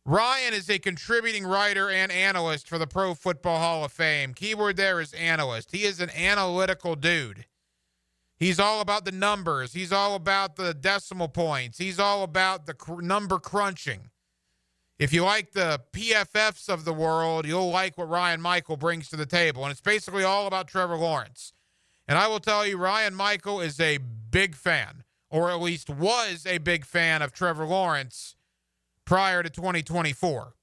Ryan is a contributing writer and analyst for the Pro Football Hall of Fame. Keyword there is analyst. He is an analytical dude. He's all about the numbers. He's all about the decimal points. He's all about the number crunching. If you like the PFFs of the world, you'll like what Ryan Michael brings to the table. And it's basically all about Trevor Lawrence. And I will tell you, Ryan Michael is a big fan, or at least was a big fan of Trevor Lawrence prior to 2024.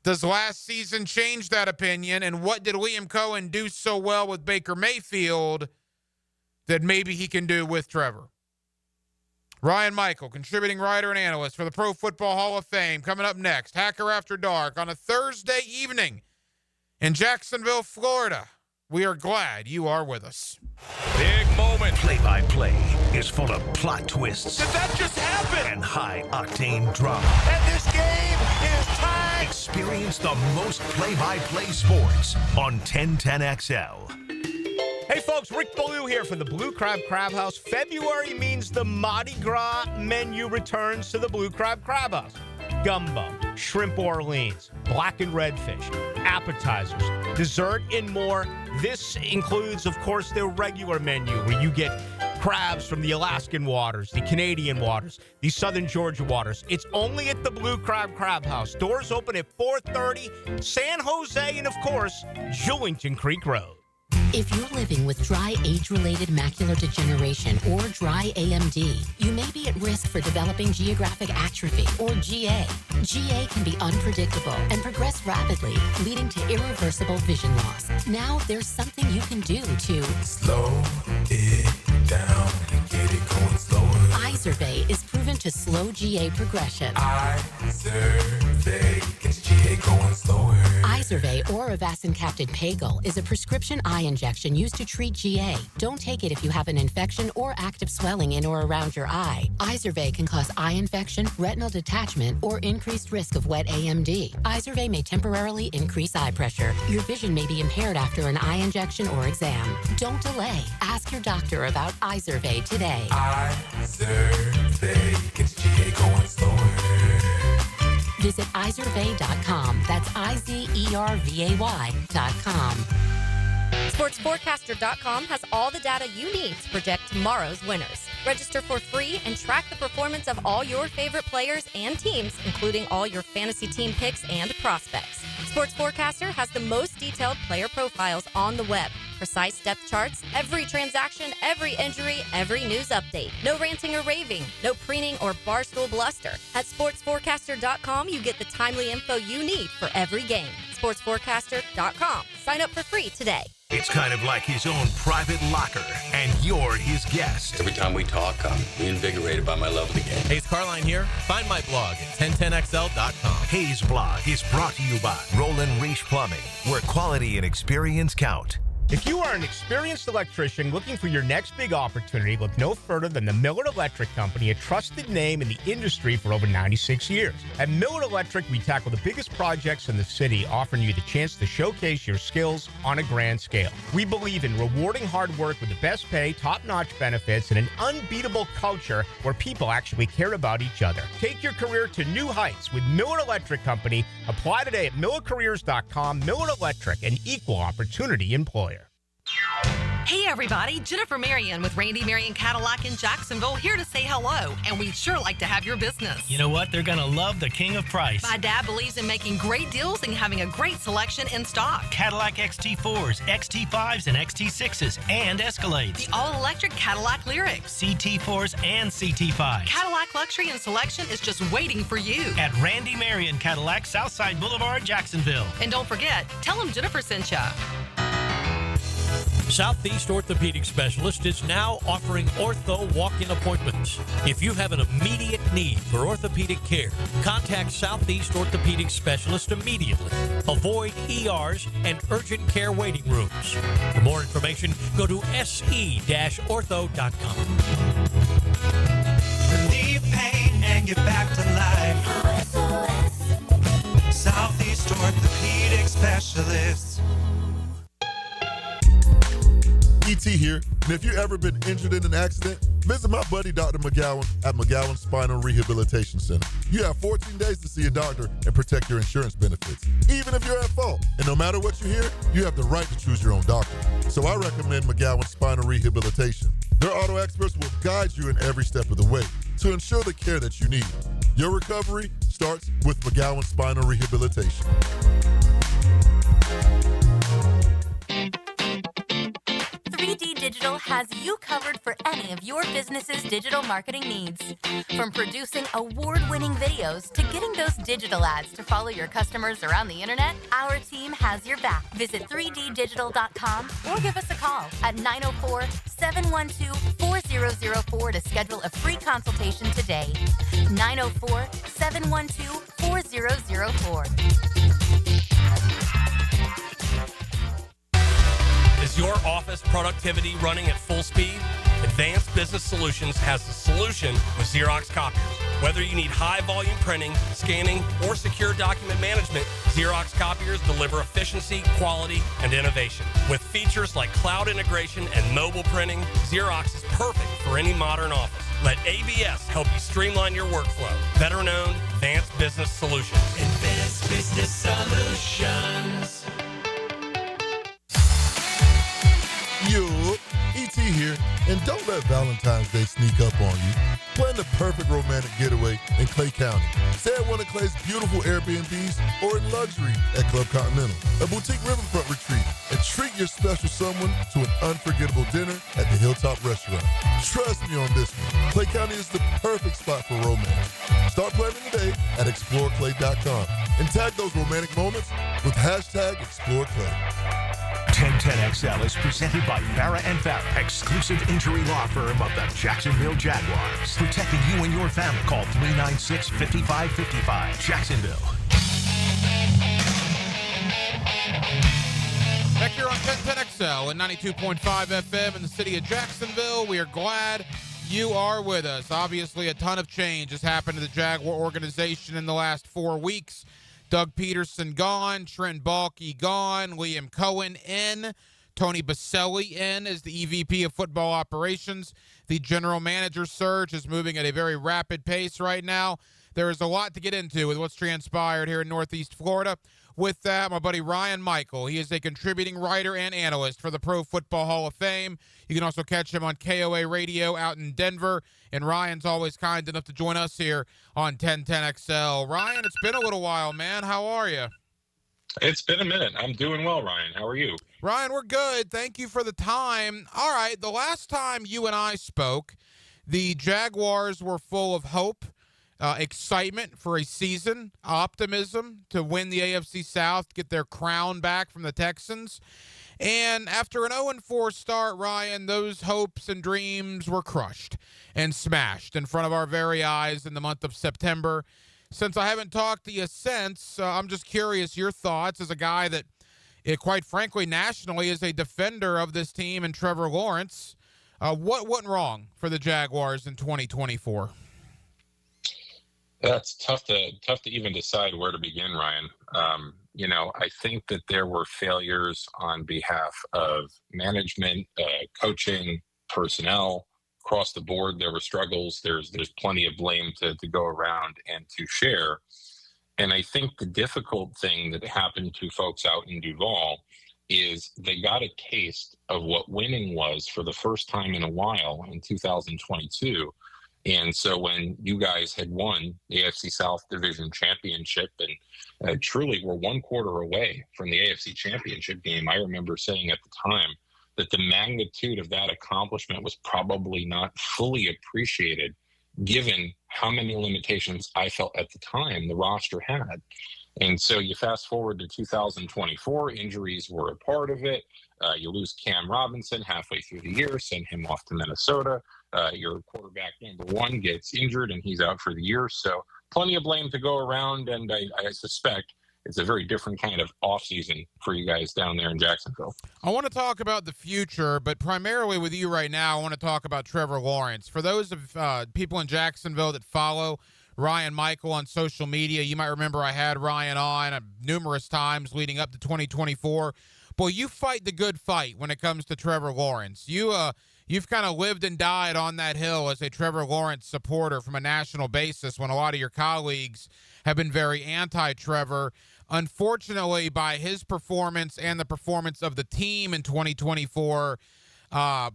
Does last season change that opinion? And what did Liam Cohen do so well with Baker Mayfield that maybe he can do with Trevor? Ryan Michael, contributing writer and analyst for the Pro Football Hall of Fame, coming up next. Hacker After Dark on a Thursday evening in Jacksonville, Florida. We are glad you are with us. Big moment. Play-by-play is full of plot twists. Did that just happen? And high-octane drama. And this game is tied. Experience the most play-by-play sports on 1010XL. Hey, Hey folks, Rick Ballou here for the Blue Crab Crab House. February means the Mardi Gras menu returns to the Blue Crab Crab House. Gumbo, shrimp Orleans, black and red fish, appetizers, dessert, and more. This includes, of course, the regular menu where you get crabs from the Alaskan waters, the Canadian waters, the Southern Georgia waters. It's only at the Blue Crab Crab House. Doors open at 4:30, San Jose, and, of course, Jewington Creek Road. If you're living with dry age-related macular degeneration or dry AMD, you may be at risk for developing geographic atrophy or GA. GA can be unpredictable and progress rapidly, leading to irreversible vision loss. Now there's something you can do to slow it down and get it going slower. Izervay is proven to slow GA progression. Izervay gets GA going slower. Izervay or avacincaptad pagel is a prescription eye injection used to treat GA. Don't take it if you have an infection or active swelling in or around your eye. Izervay can cause eye infection, retinal detachment, or increased risk of wet AMD. Izervay may temporarily increase eye pressure. Your vision may be impaired after an eye injection or exam. Don't delay. Ask your doctor about Izervay today. Izervay gets GA going slower. Visit Izervay.com. That's IZERVAY.com. SportsForecaster.com has all the data you need to project tomorrow's winners. Register for free and track the performance of all your favorite players and teams, including all your fantasy team picks and prospects. Sports Forecaster has the most detailed player profiles on the web. Precise depth charts, every transaction, every injury, every news update. No ranting or raving, no preening or barstool bluster. At SportsForecaster.com, you get the timely info you need for every game. SportsForecaster.com. Sign up for free today. It's kind of like his own private locker, and you're his guest. Every time we talk, I'm reinvigorated by my love of the game. Hayes Carline here. Find my blog at 1010XL.com. Hayes Blog is brought to you by Roland Reach Plumbing, where quality and experience count. If you are an experienced electrician looking for your next big opportunity, look no further than the Millard Electric Company, a trusted name in the industry for over 96 years. At Millard Electric, we tackle the biggest projects in the city, offering you the chance to showcase your skills on a grand scale. We believe in rewarding hard work with the best pay, top-notch benefits, and an unbeatable culture where people actually care about each other. Take your career to new heights with Millard Electric Company. Apply today at millercareers.com. Millard Electric, an equal opportunity employer. Hey everybody, Jennifer Marion with Randy Marion Cadillac in Jacksonville here to say hello, and we'd sure like to have your business. You know what? They're going to love the king of price. My dad believes in making great deals and having a great selection in stock. Cadillac XT4s, XT5s, and XT6s, and Escalades. The all-electric Cadillac Lyriq. CT4s and CT5s. Cadillac luxury and selection is just waiting for you. At Randy Marion Cadillac, Southside Boulevard, Jacksonville. And don't forget, tell them Jennifer sent ya. Southeast Orthopedic Specialist is now offering ortho walk-in appointments. If you have an immediate need for orthopedic care, contact Southeast Orthopedic Specialist immediately. Avoid ERs and urgent care waiting rooms. For more information, go to se-ortho.com. Relieve pain and get back to life. Southeast Orthopedic Specialist. ET here, and if you've ever been injured in an accident, visit my buddy Dr. McGowan at McGowan Spinal Rehabilitation Center. You have 14 days to see a doctor and protect your insurance benefits, even if you're at fault. And no matter what you hear, you have the right to choose your own doctor. So I recommend McGowan Spinal Rehabilitation. Their auto experts will guide you in every step of the way to ensure the care that you need. Your recovery starts with McGowan Spinal Rehabilitation. 3D Digital has you covered for any of your business's digital marketing needs. From producing award-winning videos to getting those digital ads to follow your customers around the internet, our team has your back. Visit 3ddigital.com or give us a call at 904-712-4004 to schedule a free consultation today. 904-712-4004. Is your office productivity productivity running at full speed? Advanced Business Solutions has the solution with Xerox copiers. Whether you need high-volume printing, scanning, or secure document management, Xerox copiers deliver efficiency, quality, and innovation. With features like cloud integration and mobile printing, Xerox is perfect for any modern office. Let ABS help you streamline your workflow. Better known, Advanced Business Solutions. Advanced Business Solutions. Yo, ET here, and don't let Valentine's Day sneak up on you. Plan the perfect romantic getaway in Clay County. Stay at one of Clay's beautiful Airbnbs or in luxury at Club Continental, a boutique riverfront retreat, and treat your special someone to an unforgettable dinner at the Hilltop Restaurant. Trust me on this one. Clay County is the perfect spot for romance. Start planning today at exploreclay.com and tag those romantic moments with #ExploreClay. 1010XL is presented by Farah & Farah, exclusive injury law firm of the Jacksonville Jaguars. Protecting you and your family. Call 396-5555. Jacksonville. Back here on 1010XL and 92.5 FM in the city of Jacksonville. We are glad you are with us. Obviously, a ton of change has happened to the Jaguar organization in the last 4 weeks. Doug Peterson gone, Trent Baalke gone, Liam Cohen in, Tony Baselli in as the EVP of football operations. The general manager search is moving at a very rapid pace right now. There is a lot to get into with what's transpired here in Northeast Florida. With that, my buddy Ryan Michael. He is a contributing writer and analyst for the Pro Football Hall of Fame. You can also catch him on KOA Radio out in Denver. And Ryan's always kind enough to join us here on 1010XL. Ryan, it's been a little while, man. How are you? It's been a minute. I'm doing well, Ryan. How are you? Ryan, we're good. Thank you for the time. All right, the last time you and I spoke, the Jaguars were full of hope. Excitement for a season, optimism to win the AFC South, get their crown back from the Texans. And after an 0-4 start, Ryan, those hopes and dreams were crushed and smashed in front of our very eyes in the month of September. Since I haven't talked to you since, I'm just curious your thoughts as a guy that, quite frankly, nationally is a defender of this team and Trevor Lawrence. What went wrong for the Jaguars in 2024? That's tough to even decide where to begin, Ryan. I think that there were failures on behalf of management, coaching, personnel across the board. There were struggles. There's plenty of blame to go around and to share. And I think the difficult thing that happened to folks out in Duval is they got a taste of what winning was for the first time in a while in 2022. And so when you guys had won the AFC South Division Championship and truly were one quarter away from the AFC Championship game, I remember saying at the time that the magnitude of that accomplishment was probably not fully appreciated given how many limitations I felt at the time the roster had. And so you fast forward to 2024, injuries were a part of it. You lose Cam Robinson halfway through the year, send him off to Minnesota. Your quarterback number one gets injured and he's out for the year. So plenty of blame to go around. And I suspect it's a very different kind of offseason for you guys down there in Jacksonville. I want to talk about the future, but primarily with you right now, I want to talk about Trevor Lawrence. For those of people in Jacksonville that follow Ryan Michael on social media, you might remember I had Ryan on numerous times leading up to 2024. Boy, you fight the good fight when it comes to Trevor Lawrence. You've kind of lived and died on that hill as a Trevor Lawrence supporter from a national basis when a lot of your colleagues have been very anti-Trevor. Unfortunately, by his performance and the performance of the team in 2024,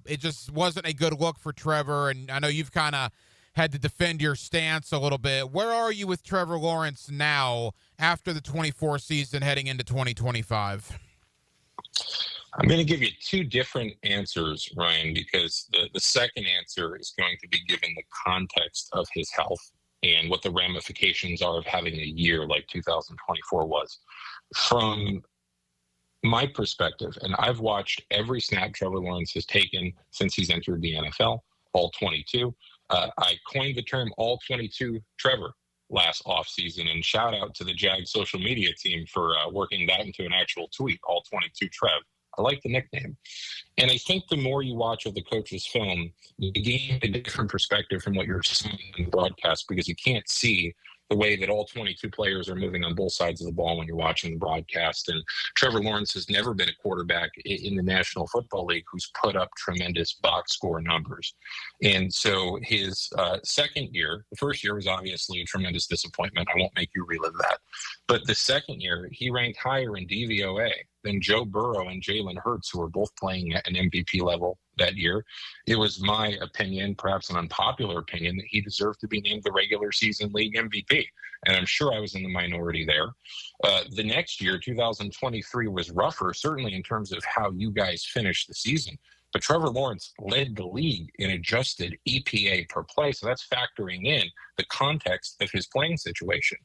it just wasn't a good look for Trevor. And I know you've kind of had to defend your stance a little bit. Where are you with Trevor Lawrence now after the 24 season heading into 2025? I'm going to give you two different answers, Ryan, because the second answer is going to be given the context of his health and what the ramifications are of having a year like 2024 was. From my perspective, and I've watched every snap Trevor Lawrence has taken since he's entered the NFL, all 22. I coined the term all 22 Trevor last offseason, and shout out to the Jag social media team for working that into an actual tweet, all 22 Trev. I like the nickname. And I think the more you watch of the coach's film, you gain a different perspective from what you're seeing in the broadcast, because you can't see the way that all 22 players are moving on both sides of the ball when you're watching the broadcast. And Trevor Lawrence has never been a quarterback in the National Football League who's put up tremendous box score numbers. And so his second year, the first year was obviously a tremendous disappointment. I won't make you relive that. But the second year, he ranked higher in DVOA than Joe Burrow and Jalen Hurts, who were both playing at an MVP level that year. It was my opinion, perhaps an unpopular opinion, that he deserved to be named the regular season league MVP. And I'm sure I was in the minority there. The next year, 2023, was rougher, certainly in terms of how you guys finished the season. But Trevor Lawrence led the league in adjusted EPA per play. So that's factoring in the context of his playing situation.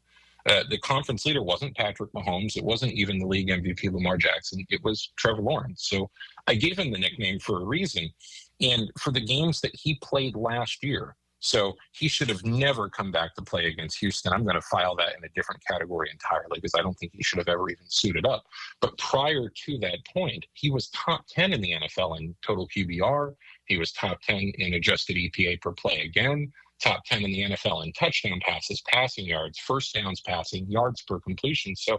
The conference leader wasn't Patrick Mahomes. It wasn't even the league MVP Lamar Jackson. It was Trevor Lawrence. So I gave him the nickname for a reason. And for the games that he played last year, so he should have never come back to play against Houston. I'm going to file that in a different category entirely, because I don't think he should have ever even suited up. But prior to that point, he was top 10 in the NFL in total QBR. He was top 10 in adjusted EPA per play again. Top 10 in the NFL in touchdown passes, passing yards, first downs passing, yards per completion. So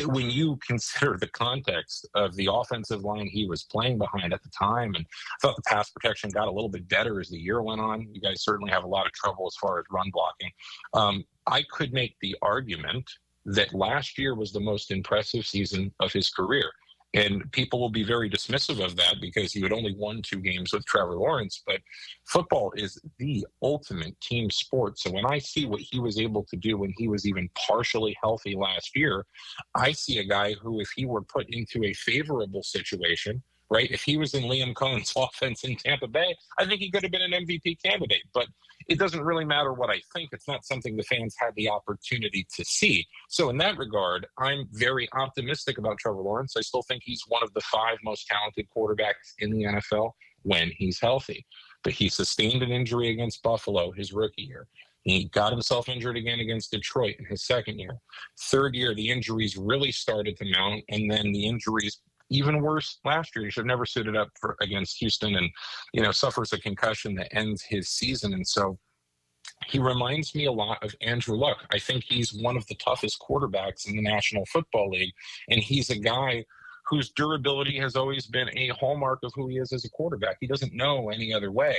when you consider the context of the offensive line he was playing behind at the time, and I thought the pass protection got a little bit better as the year went on. You guys certainly have a lot of trouble as far as run blocking. I could make the argument that last year was the most impressive season of his career. And people will be very dismissive of that because he had only won 2 games with Trevor Lawrence. But football is the ultimate team sport. So when I see what he was able to do when he was even partially healthy last year, I see a guy who, if he were put into a favorable situation, right, if he was in Liam Cohen's offense in Tampa Bay, I think he could have been an MVP candidate. But it doesn't really matter what I think. It's not something the fans had the opportunity to see. So in that regard, I'm very optimistic about Trevor Lawrence. I still think he's one of the 5 most talented quarterbacks in the NFL when he's healthy. But he sustained an injury against Buffalo his rookie year. He got himself injured again against Detroit in his second year. Third year, the injuries really started to mount, and then the injuries even worse last year. He should have never suited up against Houston, and suffers a concussion that ends his season. And so he reminds me a lot of Andrew Luck. I think he's one of the toughest quarterbacks in the National Football League, and he's a guy whose durability has always been a hallmark of who he is as a quarterback. He doesn't know any other way.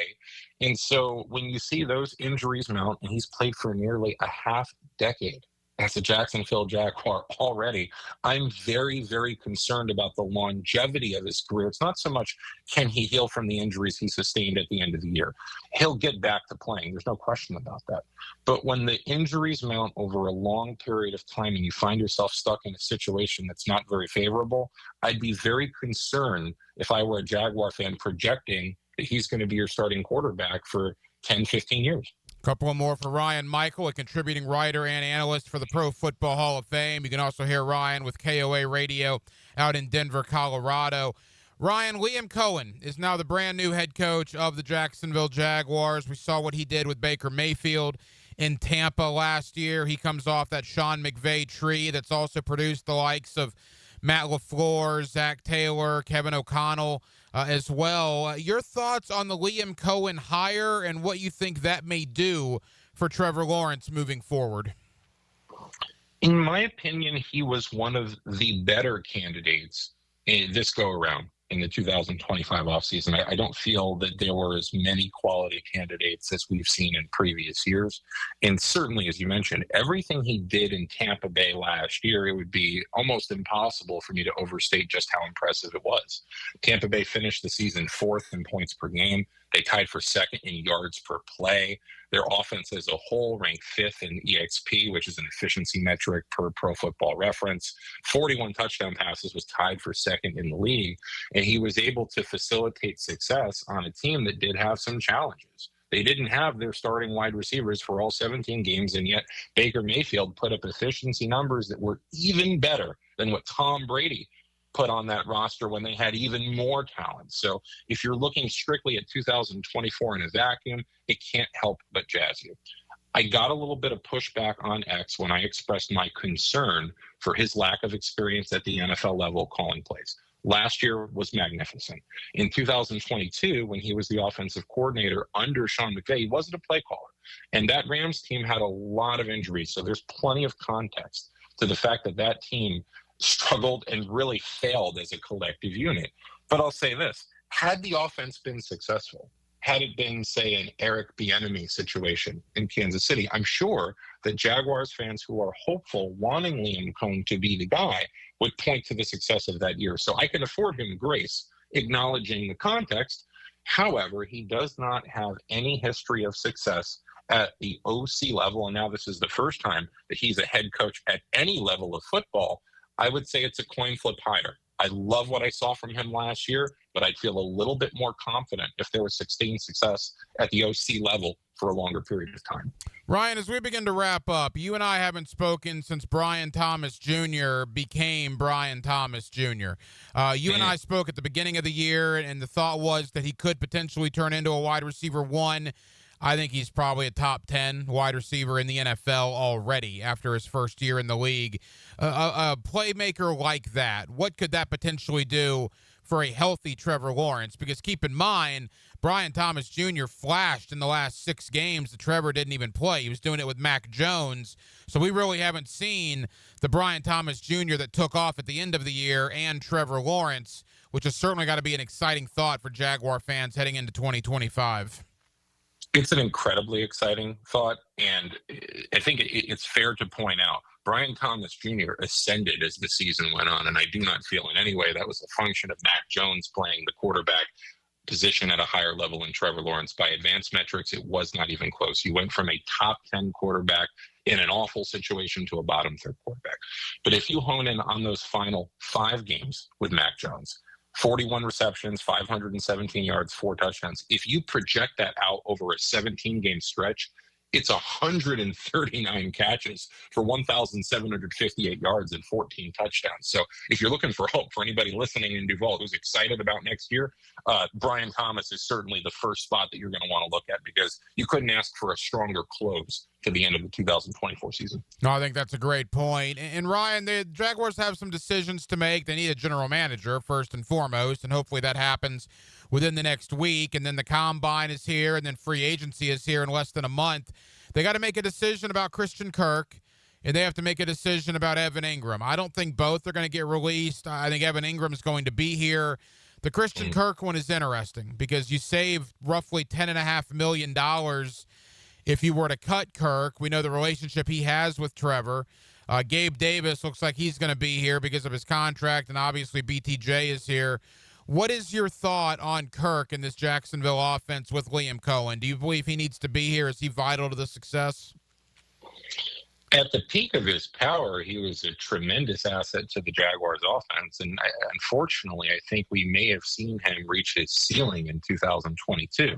And so when you see those injuries mount, and he's played for nearly a half decade as a Jacksonville Jaguar already, I'm very, very concerned about the longevity of his career. It's not so much can he heal from the injuries he sustained at the end of the year. He'll get back to playing. There's no question about that. But when the injuries mount over a long period of time and you find yourself stuck in a situation that's not very favorable, I'd be very concerned if I were a Jaguar fan projecting that he's going to be your starting quarterback for 10, 15 years. Couple more for Ryan Michael, a contributing writer and analyst for the Pro Football Hall of Fame. You can also hear Ryan with KOA Radio out in Denver, Colorado. Ryan, Liam Cohen is now the brand new head coach of the Jacksonville Jaguars. We saw what he did with Baker Mayfield in Tampa last year. He comes off that Sean McVay tree that's also produced the likes of Matt LaFleur, Zach Taylor, Kevin O'Connell as well. Your thoughts on the Liam Cohen hire and what you think that may do for Trevor Lawrence moving forward? In my opinion, he was one of the better candidates in this go-around in the 2025 offseason. I don't feel that there were as many quality candidates as we've seen in previous years. And certainly, as you mentioned, everything he did in Tampa Bay last year, it would be almost impossible for me to overstate just how impressive it was. Tampa Bay finished the season 4th in points per game. They tied for 2nd in yards per play. Their offense as a whole ranked 5th in EXP, which is an efficiency metric per Pro Football Reference. 41 touchdown passes, was tied for 2nd in the league. And he was able to facilitate success on a team that did have some challenges. They didn't have their starting wide receivers for all 17 games, and yet Baker Mayfield put up efficiency numbers that were even better than what Tom Brady put on that roster when they had even more talent. So if you're looking strictly at 2024 in a vacuum, it can't help but jazz you. I got a little bit of pushback on X when I expressed my concern for his lack of experience at the NFL level calling plays. Last year was magnificent. In 2022, when he was the offensive coordinator under Sean McVay, he wasn't a play caller. And that Rams team had a lot of injuries. So there's plenty of context to the fact that that team struggled and really failed as a collective unit. But I'll say this, had the offense been successful, had it been, say, an Eric Bieniemy situation in Kansas City, I'm sure that Jaguars fans who are hopeful, wanting Liam Coen to be the guy, would point to the success of that year. So I can afford him grace, acknowledging the context. However, he does not have any history of success at the OC level, and now this is the first time that he's a head coach at any level of football. I would say it's a coin flip hire. I love what I saw from him last year, but I'd feel a little bit more confident if there was sustained success at the OC level for a longer period of time. Ryan, as we begin to wrap up, you and I haven't spoken since Brian Thomas Jr. became Brian Thomas Jr. You and I spoke at the beginning of the year, and the thought was that he could potentially turn into a wide receiver one. I think he's probably a top 10 wide receiver in the NFL already after his first year in the league. A playmaker like that, what could that potentially do for a healthy Trevor Lawrence? Because keep in mind, Brian Thomas Jr. flashed in the last 6 games that Trevor didn't even play. He was doing it with Mac Jones. So we really haven't seen the Brian Thomas Jr. that took off at the end of the year and Trevor Lawrence, which has certainly got to be an exciting thought for Jaguar fans heading into 2025. It's an incredibly exciting thought, and I think it's fair to point out Brian Thomas Jr. ascended as the season went on, and I do not feel in any way that was a function of Mac Jones playing the quarterback position at a higher level than Trevor Lawrence. By advanced metrics, it was not even close. He went from a top 10 quarterback in an awful situation to a bottom 3rd quarterback. But if you hone in on those final 5 games with Mac Jones, 41 receptions, 517 yards, 4 touchdowns. If you project that out over a 17-game stretch, it's 139 catches for 1,758 yards and 14 touchdowns. So if you're looking for hope for anybody listening in Duval who's excited about next year, Brian Thomas is certainly the first spot that you're going to want to look at, because you couldn't ask for a stronger close to the end of the 2024 season. No, I think that's a great point. And Ryan, the Jaguars have some decisions to make. They need a general manager first and foremost, and hopefully that happens within the next week. And then the combine is here, and then free agency is here in less than a month. They got to make a decision about Christian Kirk, and they have to make a decision about Evan Ingram. I don't think both are going to get released. I think Evan Ingram is going to be here. The Christian Kirk one is interesting because you save roughly $10.5 million if you were to cut Kirk. We know the relationship he has with Trevor. Gabe Davis looks like he's going to be here because of his contract, and obviously BTJ is here. What is your thought on Kirk in this Jacksonville offense with Liam Coen? Do you believe he needs to be here? Is he vital to the success? At the peak of his power, he was a tremendous asset to the Jaguars offense. And unfortunately, I think we may have seen him reach his ceiling in 2022.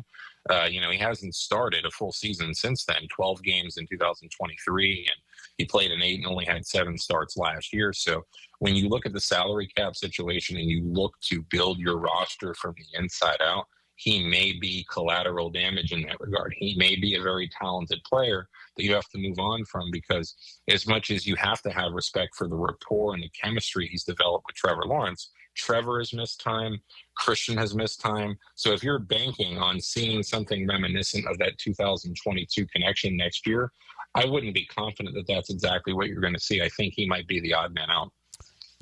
He hasn't started a full season since then, 12 games in 2023, and he played in 8 and only had 7 starts last year. So when you look at the salary cap situation and you look to build your roster from the inside out, he may be collateral damage in that regard. He may be a very talented player that you have to move on from, because as much as you have to have respect for the rapport and the chemistry he's developed with Trevor Lawrence, Trevor has missed time, Christian has missed time. So if you're banking on seeing something reminiscent of that 2022 connection next year, I wouldn't be confident that that's exactly what you're going to see. I think he might be the odd man out.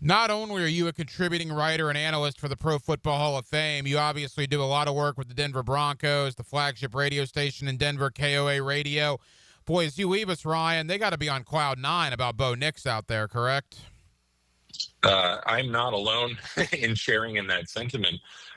Not only are you a contributing writer and analyst for the Pro Football Hall of Fame, you obviously do a lot of work with the Denver Broncos, the flagship radio station in Denver, KOA Radio. Boy, as you leave us, Ryan, they got to be on cloud 9 about Bo Nix out there, correct? I'm not alone in sharing in that sentiment.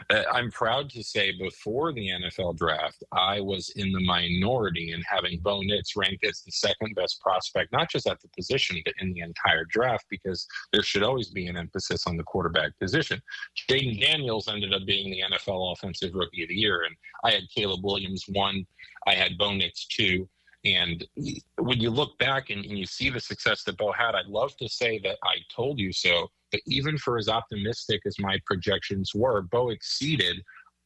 I'm proud to say before the NFL draft, I was in the minority in having Bo Nix ranked as the second best prospect, not just at the position, but in the entire draft, because there should always be an emphasis on the quarterback position. Jaden Daniels ended up being the NFL Offensive Rookie of the Year, and I had Caleb Williams 1, I had Bo Nix 2. And when you look back and you see the success that Bo had, I'd love to say that I told you so. But even for as optimistic as my projections were, Bo exceeded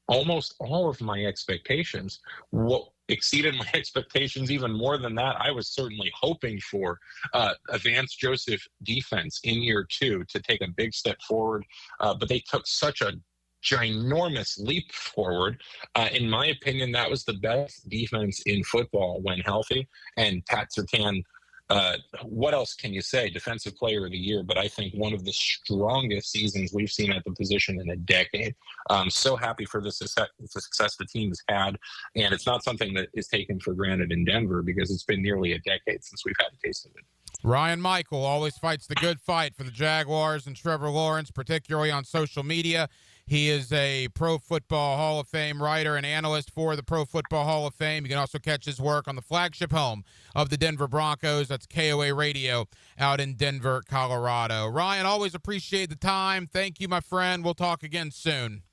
almost all of my expectations. What exceeded my expectations even more than that, I was certainly hoping for a Vance Joseph defense in year 2 to take a big step forward, but they took such a ginormous leap forward. In my opinion, that was the best defense in football when healthy. And Pat Surtain, what else can you say? Defensive Player of the Year, but I think one of the strongest seasons we've seen at the position in a decade. I'm so happy for the success the team has had, and it's not something that is taken for granted in Denver because it's been nearly a decade since we've had a taste of it. Ryan Michael always fights the good fight for the Jaguars and Trevor Lawrence, particularly on social media. He is a Pro Football Hall of Fame writer and analyst for the Pro Football Hall of Fame. You can also catch his work on the flagship home of the Denver Broncos. That's KOA Radio out in Denver, Colorado. Ryan, always appreciate the time. Thank you, my friend. We'll talk again soon.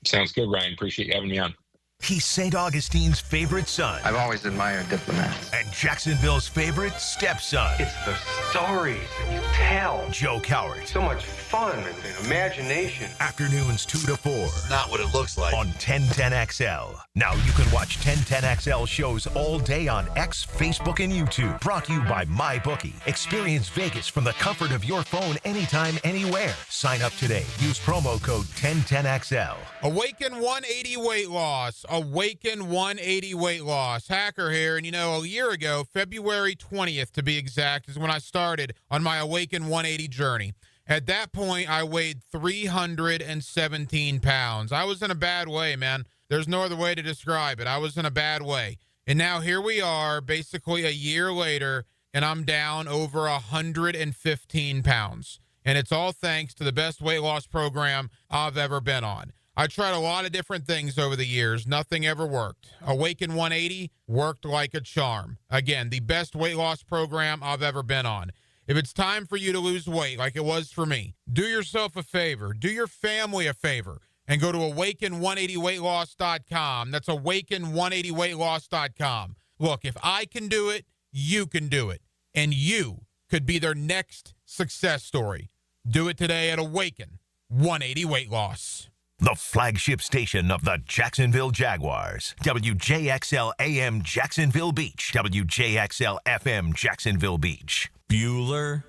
Sounds good, Ryan. Appreciate you having me on. He's St. Augustine's favorite son. I've always admired diplomats. And Jacksonville's favorite stepson. It's the stories that you tell. Joe Cowart. So much fun and imagination. Afternoons 2 to 4. Not what it looks like. On 1010XL. Now you can watch 1010XL shows all day on X, Facebook, and YouTube. Brought to you by MyBookie. Experience Vegas from the comfort of your phone anytime, anywhere. Sign up today. Use promo code 1010XL. Awaken 180 weight loss. Awaken 180 weight loss. Hacker here. And, a year ago, February 20th to be exact, is when I started on my Awaken 180 journey. At that point, I weighed 317 pounds. I was in a bad way, man. There's no other way to describe it. I was in a bad way. And now here we are, basically a year later, and I'm down over 115 pounds. And it's all thanks to the best weight loss program I've ever been on. I tried a lot of different things over the years. Nothing ever worked. Awaken 180 worked like a charm. Again, the best weight loss program I've ever been on. If it's time for you to lose weight like it was for me, do yourself a favor. Do your family a favor and go to awaken180weightloss.com. That's awaken180weightloss.com. Look, if I can do it, you can do it. And you could be their next success story. Do it today at Awaken 180 Weight Loss. The flagship station of the Jacksonville Jaguars. WJXL AM Jacksonville Beach. WJXL FM Jacksonville Beach. Bueller.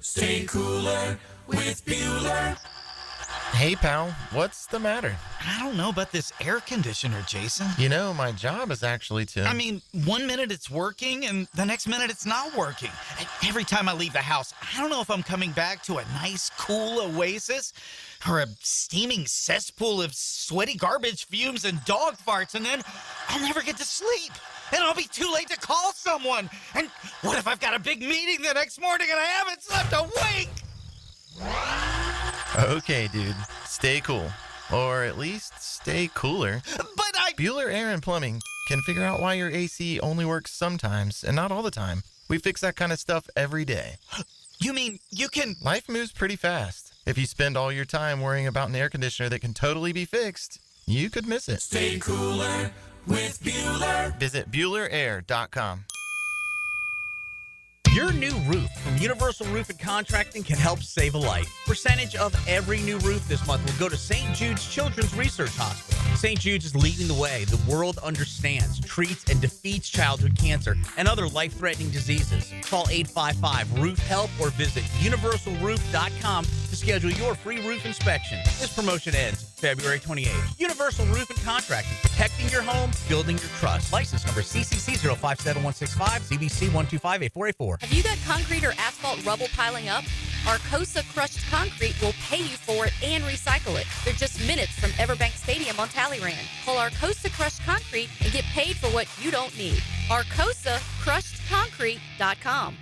Stay cooler with Bueller. Hey, pal, what's the matter? I don't know about this air conditioner, Jason. My job is actually to... 1 minute it's working, and the next minute it's not working. And every time I leave the house, I don't know if I'm coming back to a nice, cool oasis or a steaming cesspool of sweaty garbage fumes and dog farts, and then I'll never get to sleep. And I'll be too late to call someone. And what if I've got a big meeting the next morning and I haven't slept a wink? Okay, dude. Stay cool. Or at least stay cooler. But Bueller Air and Plumbing can figure out why your AC only works sometimes and not all the time. We fix that kind of stuff every day. You mean you can... Life moves pretty fast. If you spend all your time worrying about an air conditioner that can totally be fixed, you could miss it. Stay cooler with Bueller. Visit BuellerAir.com. Your new roof from Universal Roof and Contracting can help save a life. Percentage of every new roof this month will go to St. Jude's Children's Research Hospital. St. Jude's is leading the way. The world understands, treats, and defeats childhood cancer and other life-threatening diseases. Call 855-ROOF-HELP or visit universalroof.com to schedule your free roof inspection. This promotion ends February 28th. Universal Roof and Contracting, protecting your home, building your trust. License number CCC 057165, CBC 1258484. Have you got concrete or asphalt rubble piling up? Arcosa Crushed Concrete will pay you for it and recycle it. They're just minutes from Everbank Stadium on Talleyrand. Call Arcosa Crushed Concrete and get paid for what you don't need. ArcosaCrushedConcrete.com.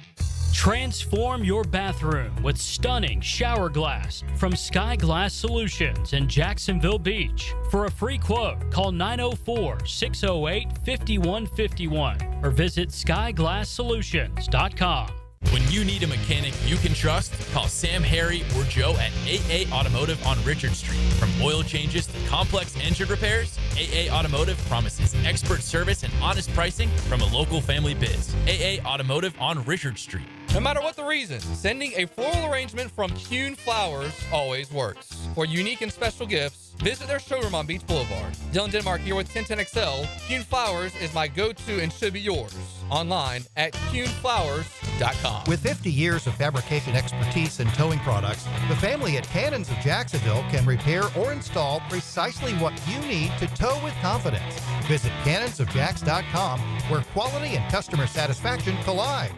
Transform your bathroom with stunning shower glass from Sky Glass Solutions in Jacksonville Beach. For a free quote, call 904-608-5151 or visit skyglasssolutions.com. When you need a mechanic you can trust, call Sam, Harry, or Joe at AA Automotive on Richard Street. From oil changes to complex engine repairs, AA Automotive promises expert service and honest pricing from a local family biz. AA Automotive on Richard Street. No matter what the reason, sending a floral arrangement from Kuhn Flowers always works. For unique and special gifts, Visit their showroom on Beach Boulevard. Dylan Denmark here with 1010XL. Kuhn Flowers is my go-to and should be yours. Online at kuhnflowers.com. With 50 years of fabrication expertise in towing products, the family at Cannons of Jacksonville can repair or install precisely what you need to tow with confidence. Visit cannonsofjacks.com, where quality and customer satisfaction collide.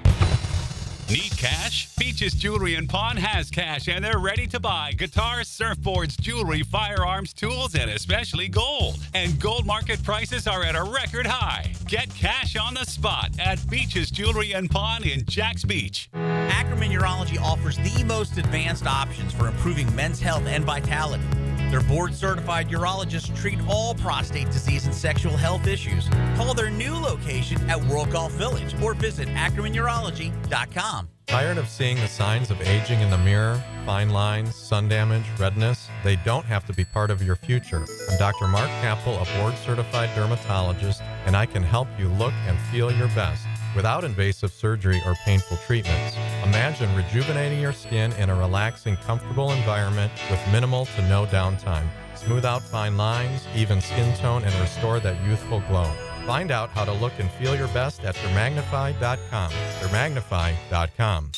Need cash? Beaches Jewelry and Pawn has cash, and they're ready to buy guitars, surfboards, jewelry, firearms, tools, and especially gold. And gold market prices are at a record high. Get cash on the spot at Beaches Jewelry and Pawn in Jacks Beach. Ackerman Urology offers the most advanced options for improving men's health and vitality. Their board-certified urologists treat all prostate disease and sexual health issues. Call their new location at World Golf Village or visit AckermanUrology.com. Tired of seeing the signs of aging in the mirror? Fine lines, sun damage, redness? They don't have to be part of your future. I'm Dr. Mark Capel, a board-certified dermatologist, and I can help you look and feel your best without invasive surgery or painful treatments. Imagine rejuvenating your skin in a relaxing, comfortable environment with minimal to no downtime. Smooth out fine lines, even skin tone, and restore that youthful glow. Find out how to look and feel your best at Dermagnify.com. Dermagnify.com.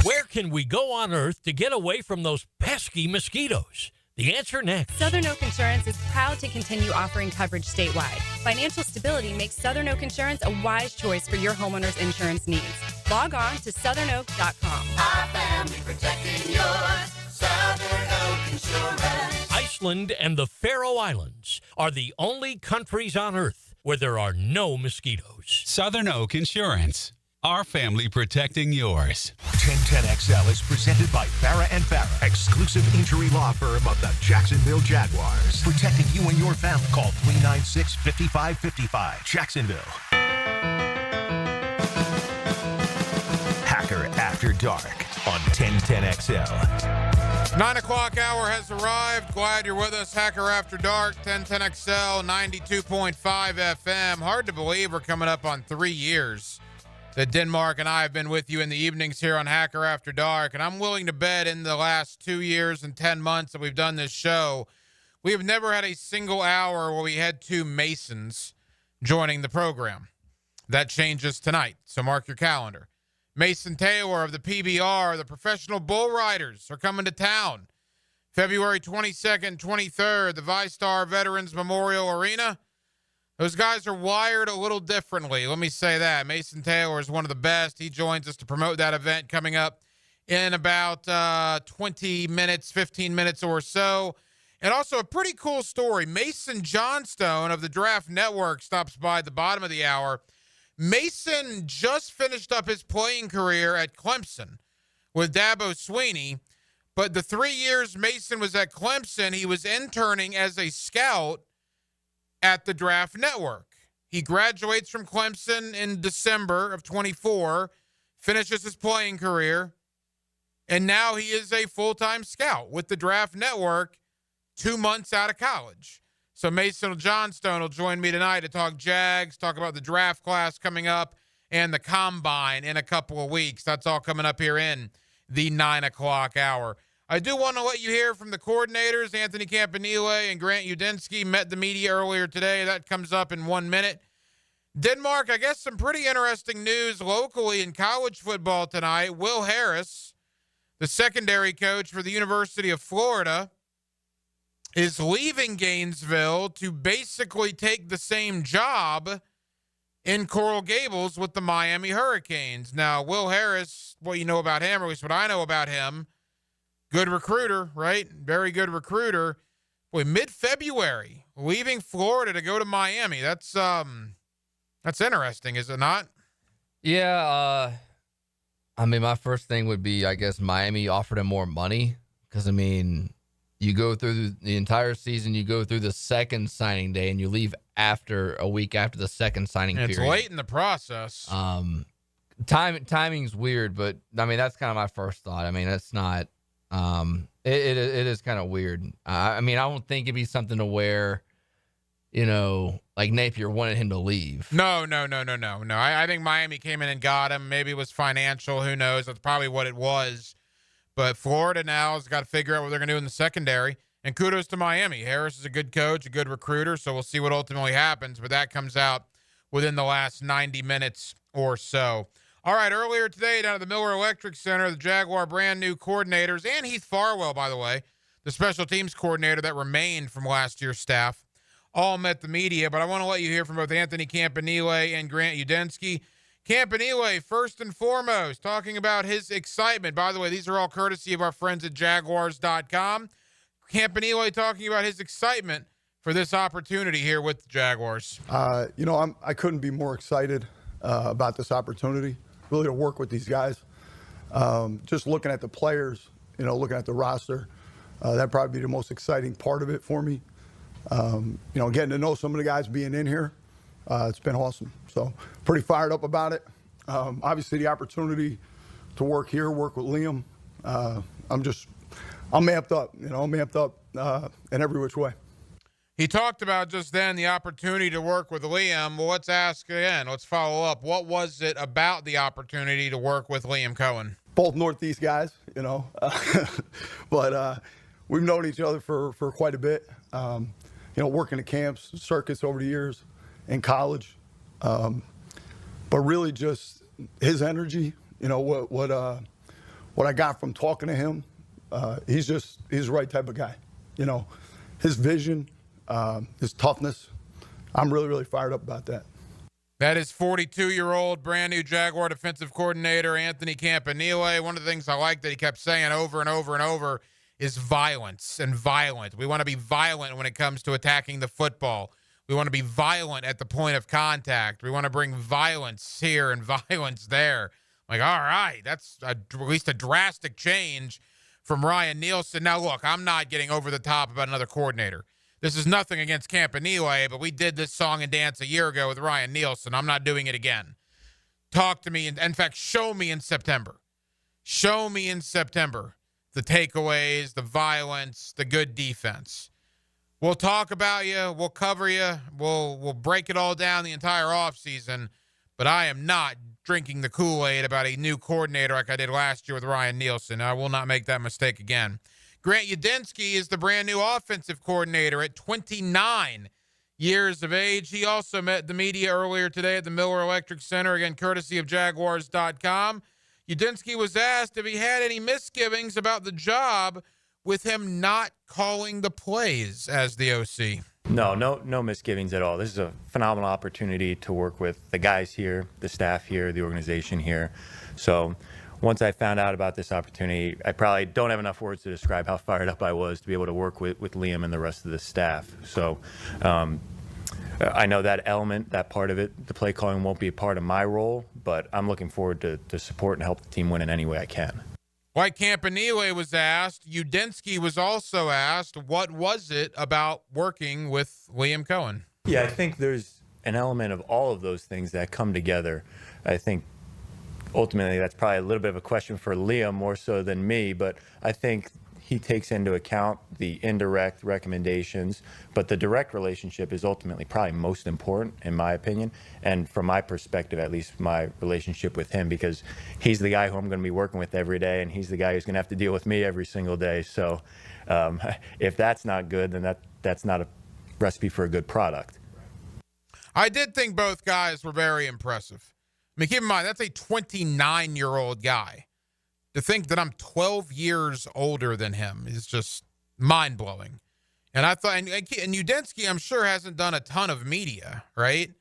Where can we go on Earth to get away from those pesky mosquitoes? The answer next. Southern Oak Insurance is proud to continue offering coverage statewide. Financial stability makes Southern Oak Insurance a wise choice for your homeowner's insurance needs. Log on to southernoak.com. Our family protecting yours. Southern Oak Insurance. Iceland and the Faroe Islands are the only countries on Earth where there are no mosquitoes. Southern Oak Insurance. Our family protecting yours. 1010XL is presented by Farah & Farah, exclusive injury law firm of the Jacksonville Jaguars. Protecting you and your family. Call 396-5555. Jacksonville. Hacker After Dark on 1010XL. 9 o'clock hour has arrived. Glad you're with us. Hacker After Dark, 1010XL, 92.5 FM. Hard to believe we're coming up on 3 years that Denmark and I have been with you in the evenings here on Hacker After Dark. And I'm willing to bet in the last 2 years and 10 months that we've done this show, we have never had a single hour where we had two Masons joining the program. That changes tonight, so mark your calendar. Mason Taylor of the PBR, the Professional Bull Riders, are coming to town. February 22nd, 23rd, the ViStar Veterans Memorial Arena. Those guys are wired a little differently. Let me say that. Mason Taylor is one of the best. He joins us to promote that event coming up in about 20 minutes, 15 minutes or so. And also a pretty cool story. Mason Johnstone of the Draft Network stops by at the bottom of the hour. Mason just finished up his playing career at Clemson with Dabo Swinney. But the 3 years Mason was at Clemson, he was interning as a scout at the Draft Network. He graduates from Clemson in December of 24, finishes his playing career, and now he is a full-time scout with the Draft Network 2 months out of college. So Mason Johnstone will join me tonight to talk Jags, talk about the draft class coming up, and the Combine in a couple of weeks. That's all coming up here in the 9 o'clock hour. I do want to let you hear from the coordinators. Anthony Campanile and Grant Udinski met the media earlier today. That comes up in 1 minute. Denmark, I guess some pretty interesting news locally in college football tonight. Will Harris, the secondary coach for the University of Florida, is leaving Gainesville to basically take the same job in Coral Gables with the Miami Hurricanes. Now, Will Harris, what you know about him, or at least what I know about him, good recruiter, right? Very good recruiter. Boy, mid-February, leaving Florida to go to Miami. That's interesting, is it not? Yeah. I mean, my first thing would be, I guess, Miami offered him more money because, I mean, you go through the entire season, you go through the second signing day, and you leave after a week after the second signing period. It's late in the process. Timing's weird, but, I mean, that's kind of my first thought. I mean, it's not it is kind of weird. I mean, I don't think it'd be something to where, you know, like Napier wanted him to leave. No. I think Miami came in and got him. Maybe it was financial. Who knows? That's probably what it was. But Florida now has got to figure out what they're going to do in the secondary. And kudos to Miami. Harris is a good coach, a good recruiter, so we'll see what ultimately happens, but that comes out within the last 90 minutes or so. All right, earlier today down at the Miller Electric Center, the Jaguar brand new coordinators, and Heath Farwell, by the way, the special teams coordinator that remained from last year's staff, all met the media. But I want to let you hear from both Anthony Campanile and Grant Udinski. Campanile, first and foremost, talking about his excitement. By the way, these are all courtesy of our friends at Jaguars.com. Campanile talking about his excitement for this opportunity here with the Jaguars. I couldn't be more excited about this opportunity, really, to work with these guys. Just looking at the players, looking at the roster, that'd probably be the most exciting part of it for me. Getting to know some of the guys being in here, it's been awesome. So pretty fired up about it. Obviously, the opportunity to work here, work with Liam, I'm amped up, in every which way. He talked about just then the opportunity to work with Liam. Well, let's ask again. Let's follow up. What was it about the opportunity to work with Liam Cohen? Both Northeast guys, but we've known each other for quite a bit. Working the camps, circuits over the years in college. But really just his energy, what I got from talking to him, he's the right type of guy. His vision, his toughness. I'm really, really fired up about that. That is 42-year-old brand new Jaguar defensive coordinator Anthony Campanile. One of the things I like that he kept saying over and over and over is violence and violent. We want to be violent when it comes to attacking the football. We want to be violent at the point of contact. We want to bring violence here and violence there. Like, all right, that's at least a drastic change from Ryan Nielsen. Now, look, I'm not getting over the top about another coordinator. This is nothing against Campanile, but we did this song and dance a year ago with Ryan Nielsen. I'm not doing it again. Talk to me. In fact, show me in September. Show me in September the takeaways, the violence, the good defense. We'll talk about you. We'll cover you. We'll break it all down the entire offseason. But I am not drinking the Kool-Aid about a new coordinator like I did last year with Ryan Nielsen. I will not make that mistake again. Grant Udinski is the brand new offensive coordinator at 29 years of age. He also met the media earlier today at the Miller Electric Center, again, courtesy of Jaguars.com. Udinski was asked if he had any misgivings about the job with him not calling the plays as the OC. No misgivings at all. This is a phenomenal opportunity to work with the guys here, the staff here, the organization here. So once I found out about this opportunity, I probably don't have enough words to describe how fired up I was to be able to work with Liam and the rest of the staff. So I know that element, that part of it, the play calling won't be a part of my role, but I'm looking forward to support and help the team win in any way I can. Like Campanile was asked, Udinski was also asked, what was it about working with Liam Cohen? Yeah, I think there's an element of all of those things that come together. I think ultimately that's probably a little bit of a question for Liam more so than me, but I think he takes into account the indirect recommendations, but the direct relationship is ultimately probably most important in my opinion, and from my perspective, at least my relationship with him, because he's the guy who I'm going to be working with every day, and he's the guy who's going to have to deal with me every single day. So if that's not good, then that's not a recipe for a good product. I did think both guys were very impressive. I mean, keep in mind, that's a 29-year-old guy. To think that I'm 12 years older than him is just mind-blowing. And I thought, and Udinski, I'm sure, hasn't done a ton of media, right?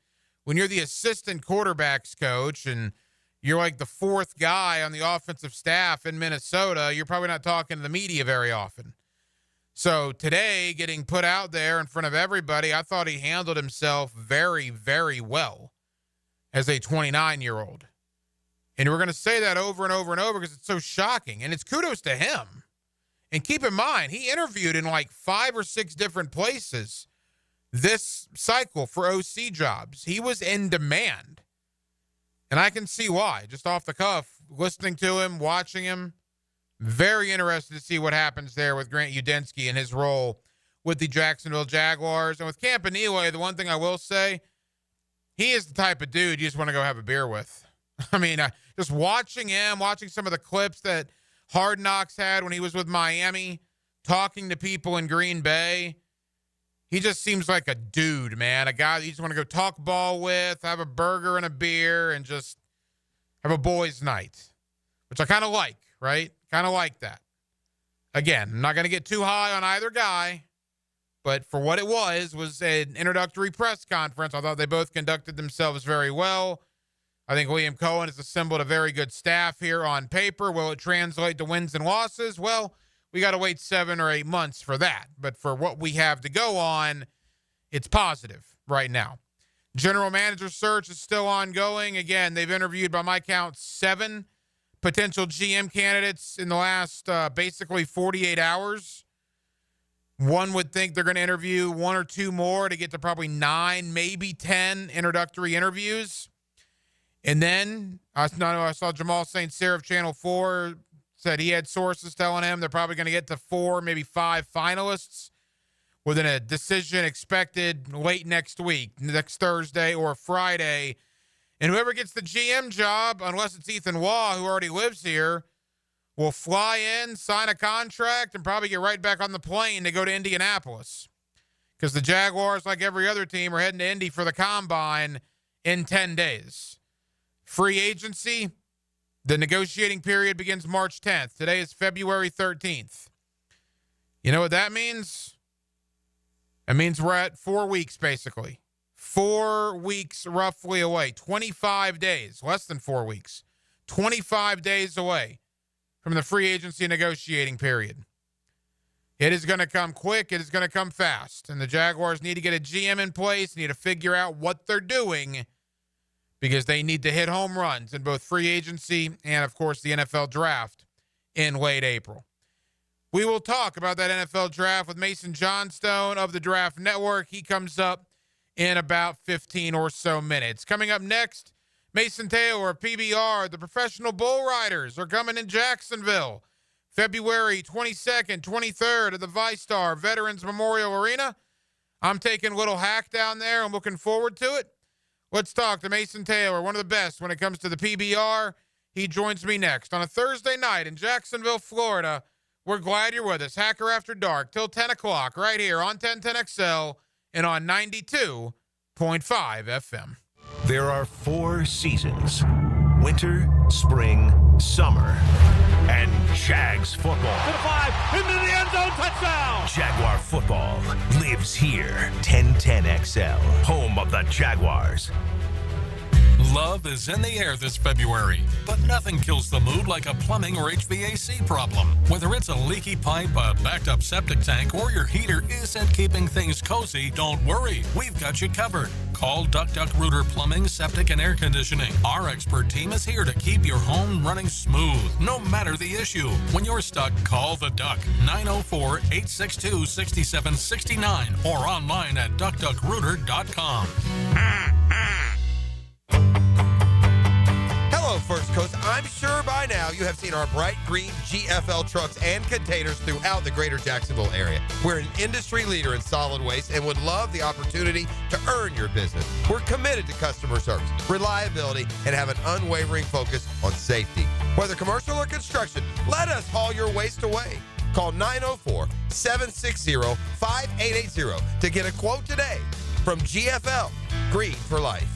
When you're the assistant quarterbacks coach and you're like the fourth guy on the offensive staff in Minnesota, you're probably not talking to the media very often. So today, getting put out there in front of everybody, I thought he handled himself very, very well as a 29-year-old. And we're going to say that over and over and over because it's so shocking. And it's kudos to him. And keep in mind, he interviewed in like 5 or 6 different places this cycle for OC jobs. He was in demand. And I can see why, just off the cuff, listening to him, watching him. Very interested to see what happens there with Grant Udinski and his role with the Jacksonville Jaguars. And with Campanile, the one thing I will say, he is the type of dude you just want to go have a beer with. I mean, just watching him, watching some of the clips that Hard Knocks had when he was with Miami, talking to people in Green Bay, he just seems like a dude, man. A guy that you just want to go talk ball with, have a burger and a beer, and just have a boys' night, which I kind of like, right? Kind of like that. Again, I'm not going to get too high on either guy, but for what it was an introductory press conference. I thought they both conducted themselves very well. I think Liam Cohen has assembled a very good staff here on paper. Will it translate to wins and losses? Well, we got to wait 7 or 8 months for that. But for what we have to go on, it's positive right now. General manager search is still ongoing. Again, they've interviewed, by my count, 7 potential GM candidates in the last basically 48 hours. One would think they're going to interview 1 or 2 more to get to probably 9, maybe 10 introductory interviews. And then I saw Jamal St. Cyr of Channel 4 said he had sources telling him they're probably going to get to 4, maybe 5 finalists within a decision expected late next week, next Thursday or Friday. And whoever gets the GM job, unless it's Ethan Waugh, who already lives here, will fly in, sign a contract, and probably get right back on the plane to go to Indianapolis. Because the Jaguars, like every other team, are heading to Indy for the Combine in 10 days. Free agency, the negotiating period begins March 10th. Today is February 13th. You know what that means? It means we're at 4 weeks, basically. 4 weeks roughly away. 25 days, less than 4 weeks. 25 days away from the free agency negotiating period. It is going to come quick. It is going to come fast. And the Jaguars need to get a GM in place, need to figure out what they're doing, because they need to hit home runs in both free agency and, of course, the NFL draft in late April. We will talk about that NFL draft with Mason Johnstone of the Draft Network. He comes up in about 15 or so minutes. Coming up next, Mason Taylor of PBR. The professional bull riders are coming in Jacksonville February 22nd, 23rd at the ViStar Veterans Memorial Arena. I'm taking a little hack down there. I'm looking forward to it. Let's talk to Mason Taylor, one of the best when it comes to the PBR. He joins me next on a Thursday night in Jacksonville, Florida. We're glad you're with us. Hacker After Dark till 10 o'clock right here on 1010XL and on 92.5 FM. There are 4 seasons: winter, spring, summer, and Jags football. To the 5, into the end zone, touchdown! Jaguar football lives here. 1010XL, home of the Jaguars. Love is in the air this February, but nothing kills the mood like a plumbing or HVAC problem. Whether it's a leaky pipe, a backed up septic tank, or your heater isn't keeping things cozy, don't worry. We've got you covered. Call Duck Rooter Plumbing, Septic, and Air Conditioning. Our expert team is here to keep your home running smooth, no matter the issue. When you're stuck, call the Duck, 904-862-6769, or online at duckduckrooter.com. Hello, First Coast. I'm sure by now you have seen our bright green GFL trucks and containers throughout the greater Jacksonville area. We're an industry leader in solid waste and would love the opportunity to earn your business. We're committed to customer service, reliability, and have an unwavering focus on safety. Whether commercial or construction, let us haul your waste away. Call 904-760-5880 to get a quote today from GFL, Green for Life.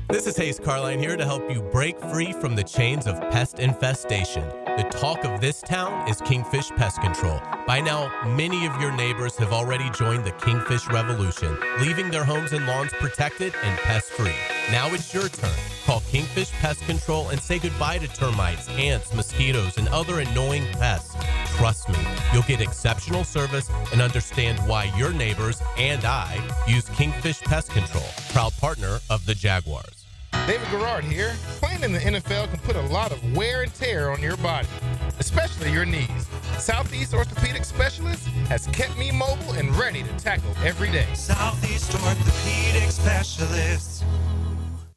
This is Hayes Carline here to help you break free from the chains of pest infestation. The talk of this town is Kingfish Pest Control. By now, many of your neighbors have already joined the Kingfish Revolution, leaving their homes and lawns protected and pest-free. Now it's your turn. Call Kingfish Pest Control and say goodbye to termites, ants, mosquitoes, and other annoying pests. Trust me, you'll get exceptional service and understand why your neighbors and I use Kingfish Pest Control, proud partner of the Jaguars. David Garrard here. Playing in the NFL can put a lot of wear and tear on your body, especially your knees. Southeast Orthopedic Specialist has kept me mobile and ready to tackle every day. Southeast Orthopedic Specialist.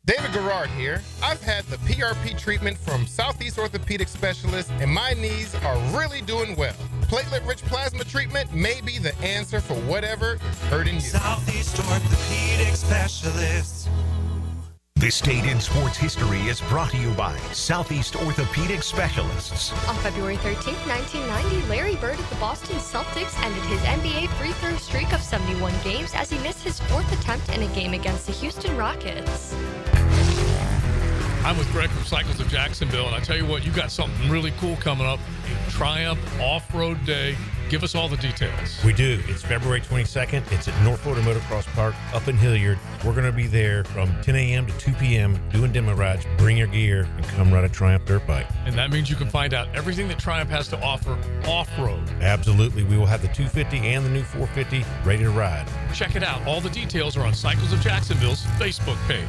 David Garrard here. I've had the PRP treatment from Southeast Orthopedic Specialist, and my knees are really doing well. Platelet-rich plasma treatment may be the answer for whatever is hurting you. Southeast Orthopedic Specialist. This date in sports history is brought to you by Southeast Orthopedic Specialists. On February 13, 1990, Larry Bird of the Boston Celtics ended his NBA free throw streak of 71 games as he missed his fourth attempt in a game against the Houston Rockets. I'm with Greg from Cycles of Jacksonville, and I tell you what, you got something really cool coming up, a Triumph Off-Road Day. Give us all the details. We do. It's February 22nd. It's at North Florida Motocross Park up in Hilliard. We're going to be there from 10 a.m. to 2 p.m. doing demo rides. Bring your gear and come ride a Triumph dirt bike. And that means you can find out everything that Triumph has to offer off-road. Absolutely. We will have the 250 and the new 450 ready to ride. Check it out. All the details are on Cycles of Jacksonville's Facebook page.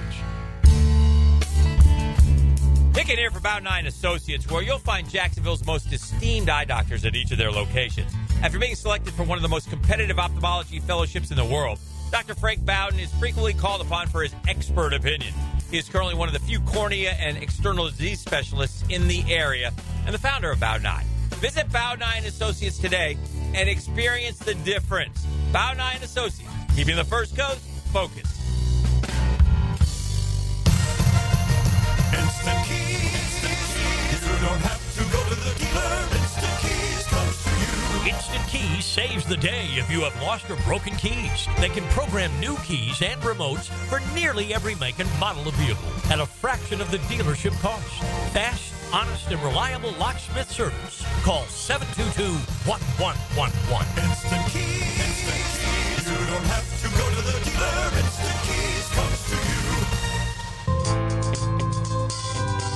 Pick it here for Bow 9 Associates, where you'll find Jacksonville's most esteemed eye doctors at each of their locations. After being selected for one of the most competitive ophthalmology fellowships in the world, Dr. Frank Bowden is frequently called upon for his expert opinion. He is currently one of the few cornea and external disease specialists in the area and the founder of Bow 9. Visit Bow 9 Associates today and experience the difference. Bow 9 Associates, keeping the First Coast focused. Instant Keys. You don't have to go to the dealer. Instant Keys comes to you. Instant Keys saves the day if you have lost or broken keys. They can program new keys and remotes for nearly every make and model of vehicle at a fraction of the dealership cost. Fast, honest, and reliable locksmith service. Call 722-1111. Instant Keys. Instant Keys. You don't have to go to the dealer. Instant Keys comes to you.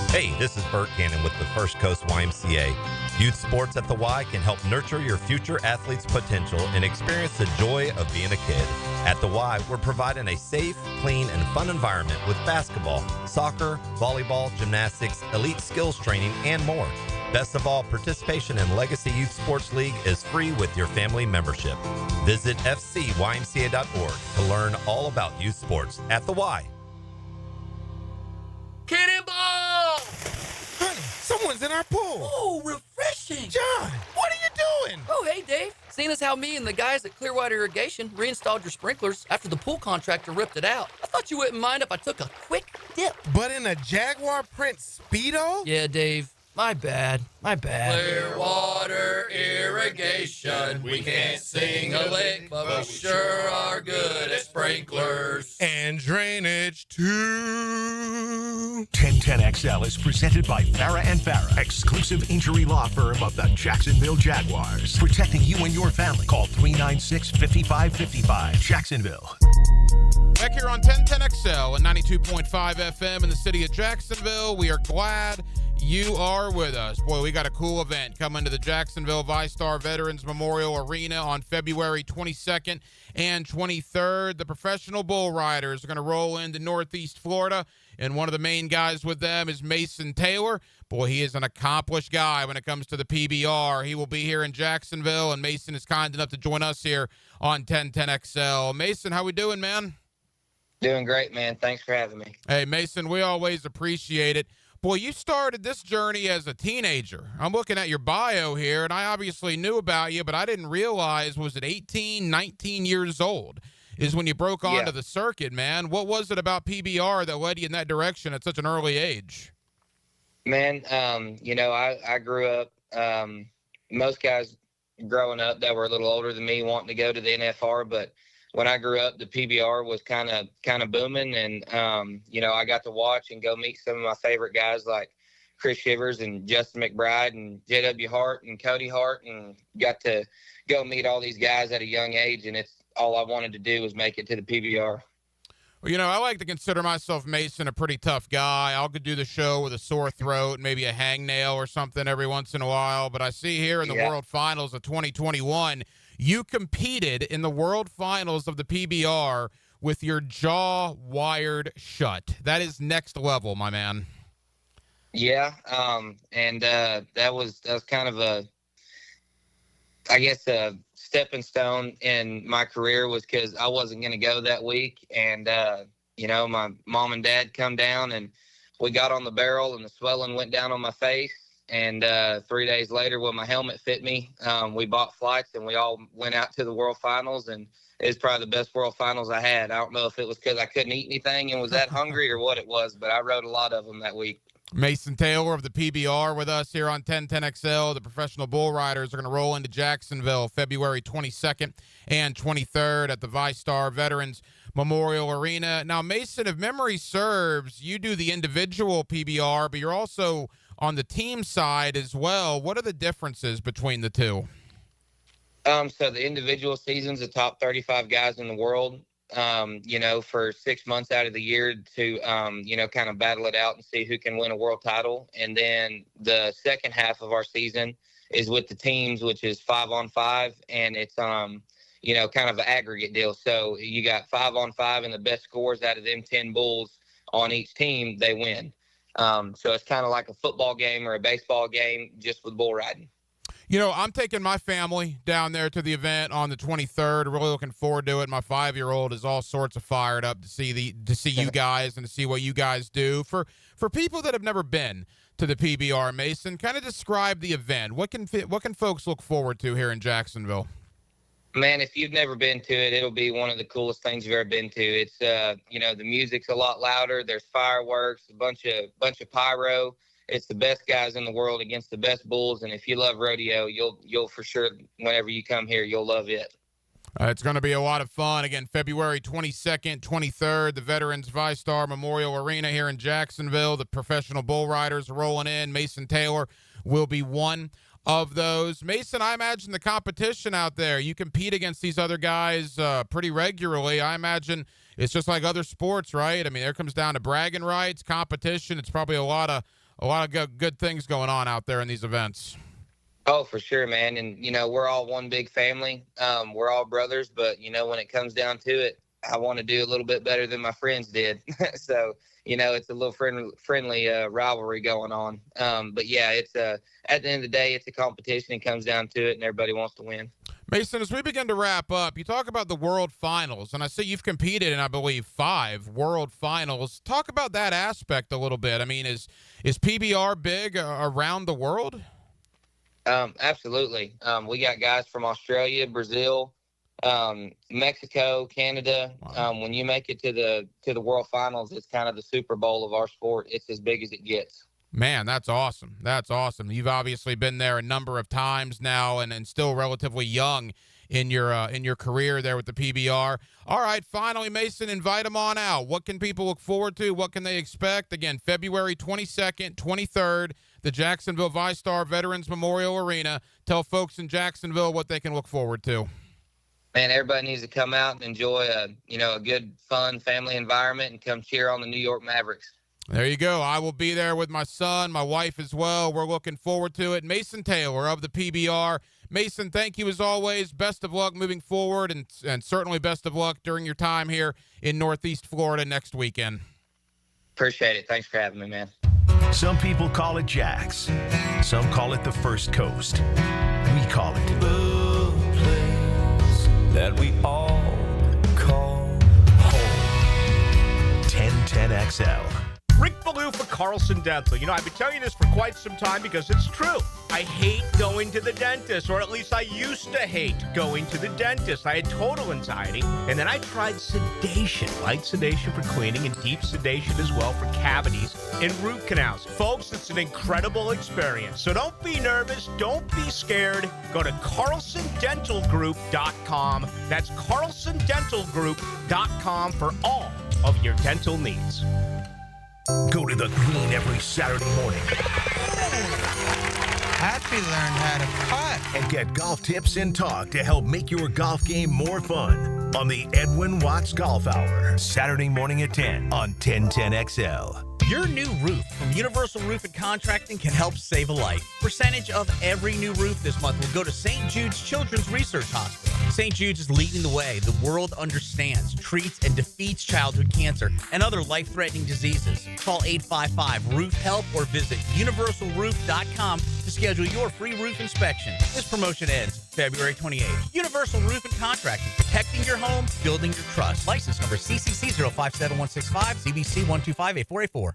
Hey, this is Bert Cannon with the First Coast YMCA. Youth sports at the Y can help nurture your future athlete's potential and experience the joy of being a kid. At the Y, we're providing a safe, clean, and fun environment with basketball, soccer, volleyball, gymnastics, elite skills training, and more. Best of all, participation in Legacy Youth Sports League is free with your family membership. Visit fcymca.org to learn all about youth sports at the Y. Cannonball! Honey, someone's in our pool. Oh, refreshing. John, what are you doing? Oh, hey, Dave. Seeing as how me and the guys at Clearwater Irrigation reinstalled your sprinklers after the pool contractor ripped it out, I thought you wouldn't mind if I took a quick dip. But in a Jaguar print Speedo? Yeah, Dave. My bad. Clearwater Irrigation. We can't sing a lick, but we sure are good at sprinklers. And drainage, too. 1010XL is presented by Farah & Farah, exclusive injury law firm of the Jacksonville Jaguars. Protecting you and your family. Call 396-5555. Jacksonville. Back here on 1010XL and 92.5 FM in the city of Jacksonville. We are glad you are with us. Boy, we got a cool event coming to the Jacksonville VyStar Veterans Memorial Arena on February 22nd and 23rd. The professional bull riders are going to roll into Northeast Florida, and one of the main guys with them is Mason Taylor. Boy, he is an accomplished guy when it comes to the PBR. He will be here in Jacksonville, and Mason is kind enough to join us here on 1010XL. Mason, how we doing, man? Doing great, man. Thanks for having me. Hey, Mason, we always appreciate it. Boy, you started this journey as a teenager. I'm looking at your bio here, and I obviously knew about you, but I didn't realize, was it 18, 19 years old is when you broke onto the circuit, man. What was it about PBR that led you in that direction at such an early age? Man, I grew up, most guys growing up that were a little older than me wanting to go to the NFR, but when I grew up, the PBR was kind of booming, and I got to watch and go meet some of my favorite guys like Chris Shivers and Justin McBride and J.W. Hart and Cody Hart, and got to go meet all these guys at a young age, and it's all I wanted to do was make it to the PBR. Well, I like to consider myself, Mason, a pretty tough guy. I'll do the show with a sore throat, maybe a hangnail or something every once in a while. But I see here in the World Finals of 2021, you competed in the World Finals of the PBR with your jaw wired shut. That is next level, my man. Yeah, that was kind of a stepping stone in my career, was because I wasn't going to go that week. And, my mom and dad come down, and we got on the barrel, and the swelling went down on my face. And 3 days later, when my helmet fit me, we bought flights and we all went out to the World Finals. And it was probably the best World Finals I had. I don't know if it was because I couldn't eat anything and was that hungry or what it was, but I rode a lot of them that week. Mason Taylor of the PBR with us here on 1010XL. The professional bull riders are going to roll into Jacksonville February 22nd and 23rd at the VyStar Veterans Memorial Arena. Now, Mason, if memory serves, you do the individual PBR, but you're also on the team side as well. What are the differences between the two? So the individual season's the top 35 guys in the world, for 6 months out of the year to, kind of battle it out and see who can win a world title. And then the second half of our season is with the teams, which is 5-on-5, and it's, kind of an aggregate deal. So you got 5-on-5, and the best scores out of them 10 bulls on each team, they win. So it's kind of like a football game or a baseball game, just with bull riding. I'm taking my family down there to the event on the 23rd. Really looking forward to it. My 5-year-old is all sorts of fired up to see you guys and to see what you guys do. For people that have never been to the PBR, Mason, kind of describe the event. What can folks look forward to here in Jacksonville? Man, if you've never been to it, it'll be one of the coolest things you've ever been to. It's the music's a lot louder. There's fireworks, a bunch of pyro. It's the best guys in the world against the best bulls, and if you love rodeo, you'll for sure, whenever you come here, you'll love it. It's going to be a lot of fun. Again, February 22nd, 23rd, the Veterans VyStar Memorial Arena here in Jacksonville. The professional bull riders are rolling in. Mason Taylor will be one of those. Mason, I imagine the competition out there, you compete against these other guys pretty regularly. I imagine it's just like other sports, right? I mean, there comes down to bragging rights, competition. It's probably a lot of good things going on out there in these events. Oh, for sure, man. And, we're all one big family. We're all brothers, but, when it comes down to it, I want to do a little bit better than my friends did. So, it's a little friendly rivalry going on. But, yeah, it's at the end of the day, it's a competition. It comes down to it, and everybody wants to win. Mason, as we begin to wrap up, you talk about the World Finals, and I see you've competed in, I believe, 5 World Finals. Talk about that aspect a little bit. I mean, is PBR big around the world? Absolutely. We got guys from Australia, Brazil, Mexico, Canada. Wow. When you make it to the World Finals, it's kind of the Super Bowl of our sport. It's as big as it gets. Man, that's awesome. That's awesome. You've obviously been there a number of times now and still relatively young in your career there with the PBR. All right, finally, Mason, invite them on out. What can people look forward to? What can they expect? Again, February 22nd, 23rd, the Jacksonville VyStar Veterans Memorial Arena. Tell folks in Jacksonville what they can look forward to. Man, everybody needs to come out and enjoy a good, fun family environment and come cheer on the New York Mavericks. There you go. I will be there with my son, my wife as well. We're looking forward to it. Mason Taylor of the PBR. Mason, thank you as always. Best of luck moving forward, and certainly best of luck during your time here in Northeast Florida next weekend. Appreciate it. Thanks for having me, man. Some people call it Jax. Some call it the First Coast. We call it The place that we all call home. 1010XL. Rick Ballou for Carlson Dental. I've been telling you this for quite some time because it's true. I hate going to the dentist, or at least I used to hate going to the dentist. I had total anxiety, and then I tried sedation, light sedation for cleaning and deep sedation as well for cavities and root canals. Folks, it's an incredible experience. So don't be nervous. Don't be scared. Go to CarlsonDentalGroup.com. That's CarlsonDentalGroup.com for all of your dental needs. Go to the green every Saturday morning. Happy learned how to putt. And get golf tips and talk to help make your golf game more fun on the Edwin Watts Golf Hour. Saturday morning at 10 on 1010XL. Your new roof from Universal Roof and Contracting can help save a life. Percentage of every new roof this month will go to St. Jude's Children's Research Hospital. St. Jude's is leading the way. The world understands, treats, and defeats childhood cancer and other life-threatening diseases. Call 855-ROOF-HELP or visit universalroof.com to schedule your free roof inspection. This promotion ends February 28th. Universal Roof and Contracting, protecting your home, building your trust. License number CCC 057165, CBC 1258484.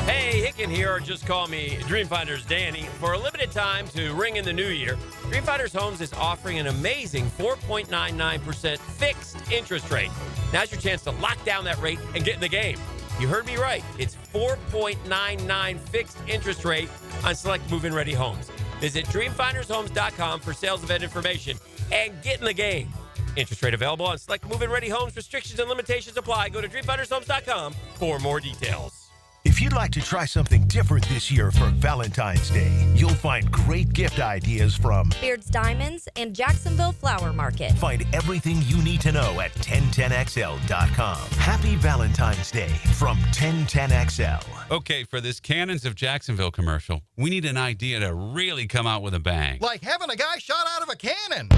Hey, Hicken here, or just call me Dreamfinders Danny. For a limited time to ring in the new year, Dreamfinders Homes is offering an amazing 4.99% fixed interest rate. Now's your chance to lock down that rate and get in the game. You heard me right. It's 4.99 fixed interest rate on select move-in ready homes. Visit dreamfindershomes.com for sales event information and get in the game. Interest rate available on select move-in ready homes. Restrictions and limitations apply. Go to dreamfindershomes.com for more details. If you'd like to try something different this year for Valentine's Day, you'll find great gift ideas from Beard's Diamonds and Jacksonville Flower Market. Find everything you need to know at 1010XL.com. Happy Valentine's Day from 1010XL. Okay, for this Cannons of Jacksonville commercial, we need an idea to really come out with a bang. Like having a guy shot out of a cannon.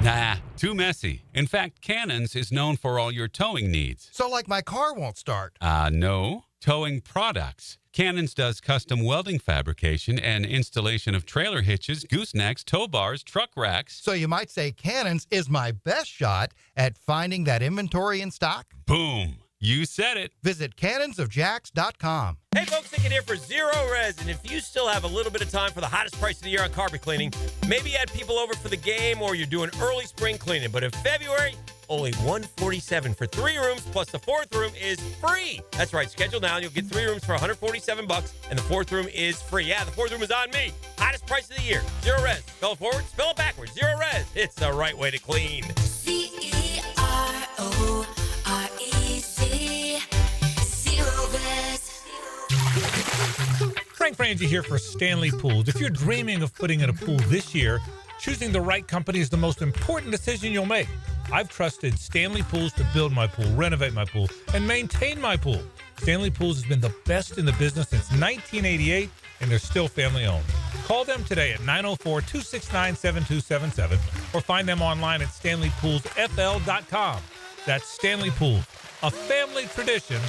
Nah, too messy. In fact, Cannons is known for all your towing needs. So like my car won't start. No. Towing products. Cannons does custom welding fabrication and installation of trailer hitches, goosenecks, tow bars, truck racks. So you might say Cannons is my best shot at finding that inventory in stock? Boom. You said it. Visit cannonsofjacks.com. Hey folks, Hicken here for Zero Res, and if you still have a little bit of time for the hottest price of the year on carpet cleaning, maybe you had people over for the game or you're doing early spring cleaning, but in February, only $147 for 3 rooms, plus the 4th room is free. That's right, schedule now and you'll get 3 rooms for $147, and the 4th room is free. Yeah, the 4th room is on me. Hottest price of the year. Zero Res. Spell it forward, spell it backwards. Zero Res. It's the right way to clean. C-E-R-O-R-E-C. Zero Res. Frank Frangie here for Stanley Pools. If you're dreaming of putting in a pool this year, choosing the right company is the most important decision you'll make. I've trusted Stanley Pools to build my pool, renovate my pool, and maintain my pool. Stanley Pools has been the best in the business since 1988, and they're still family-owned. Call them today at 904-269-7277 or find them online at stanleypoolsfl.com. That's Stanley Pools, a family tradition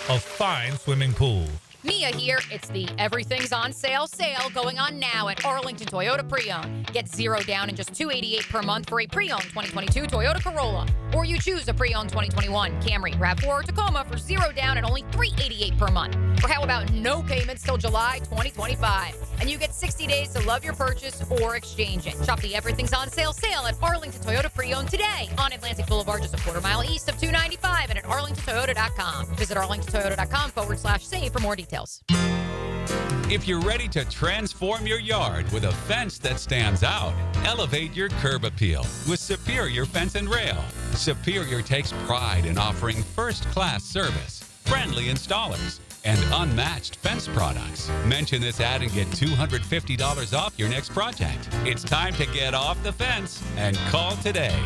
of fine swimming pools. Mia here. It's the Everything's on Sale sale going on now at Arlington Toyota Pre-Owned. Get $0 down and just $288 per month for a pre-owned 2022 Toyota Corolla. Or you choose a pre-owned 2021 Camry, RAV4, or Tacoma for $0 down and only $388 per month. Or how about no payments till July 2025? And you get 60 days to love your purchase or exchange it. Shop the Everything's on Sale at Arlington Toyota Pre-Owned today on Atlantic Boulevard, just a quarter mile east of 295, and at arlingtontoyota.com. Visit arlingtontoyota.com/save for more details. If you're ready to transform your yard with a fence that stands out, elevate your curb appeal with Superior Fence and Rail. Superior takes pride in offering first-class service, friendly installers, and unmatched fence products. Mention this ad and get $250 off your next project. It's time to get off the fence and call today.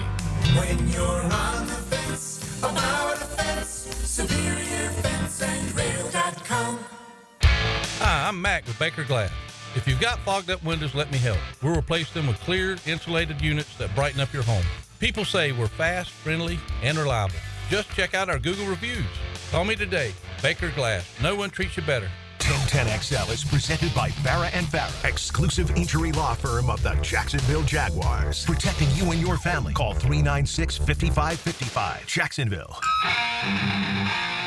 When you're on the fence, about the fence, SuperiorFenceandRail.com. Hi, I'm Mac with Baker Glass. If you've got fogged up windows, let me help. We'll replace them with clear, insulated units that brighten up your home. People say we're fast, friendly, and reliable. Just check out our Google reviews. Call me today. Baker Glass. No one treats you better. 1010XL is presented by Farah & Farah, exclusive injury law firm of the Jacksonville Jaguars. Protecting you and your family. Call 396-5555. Jacksonville.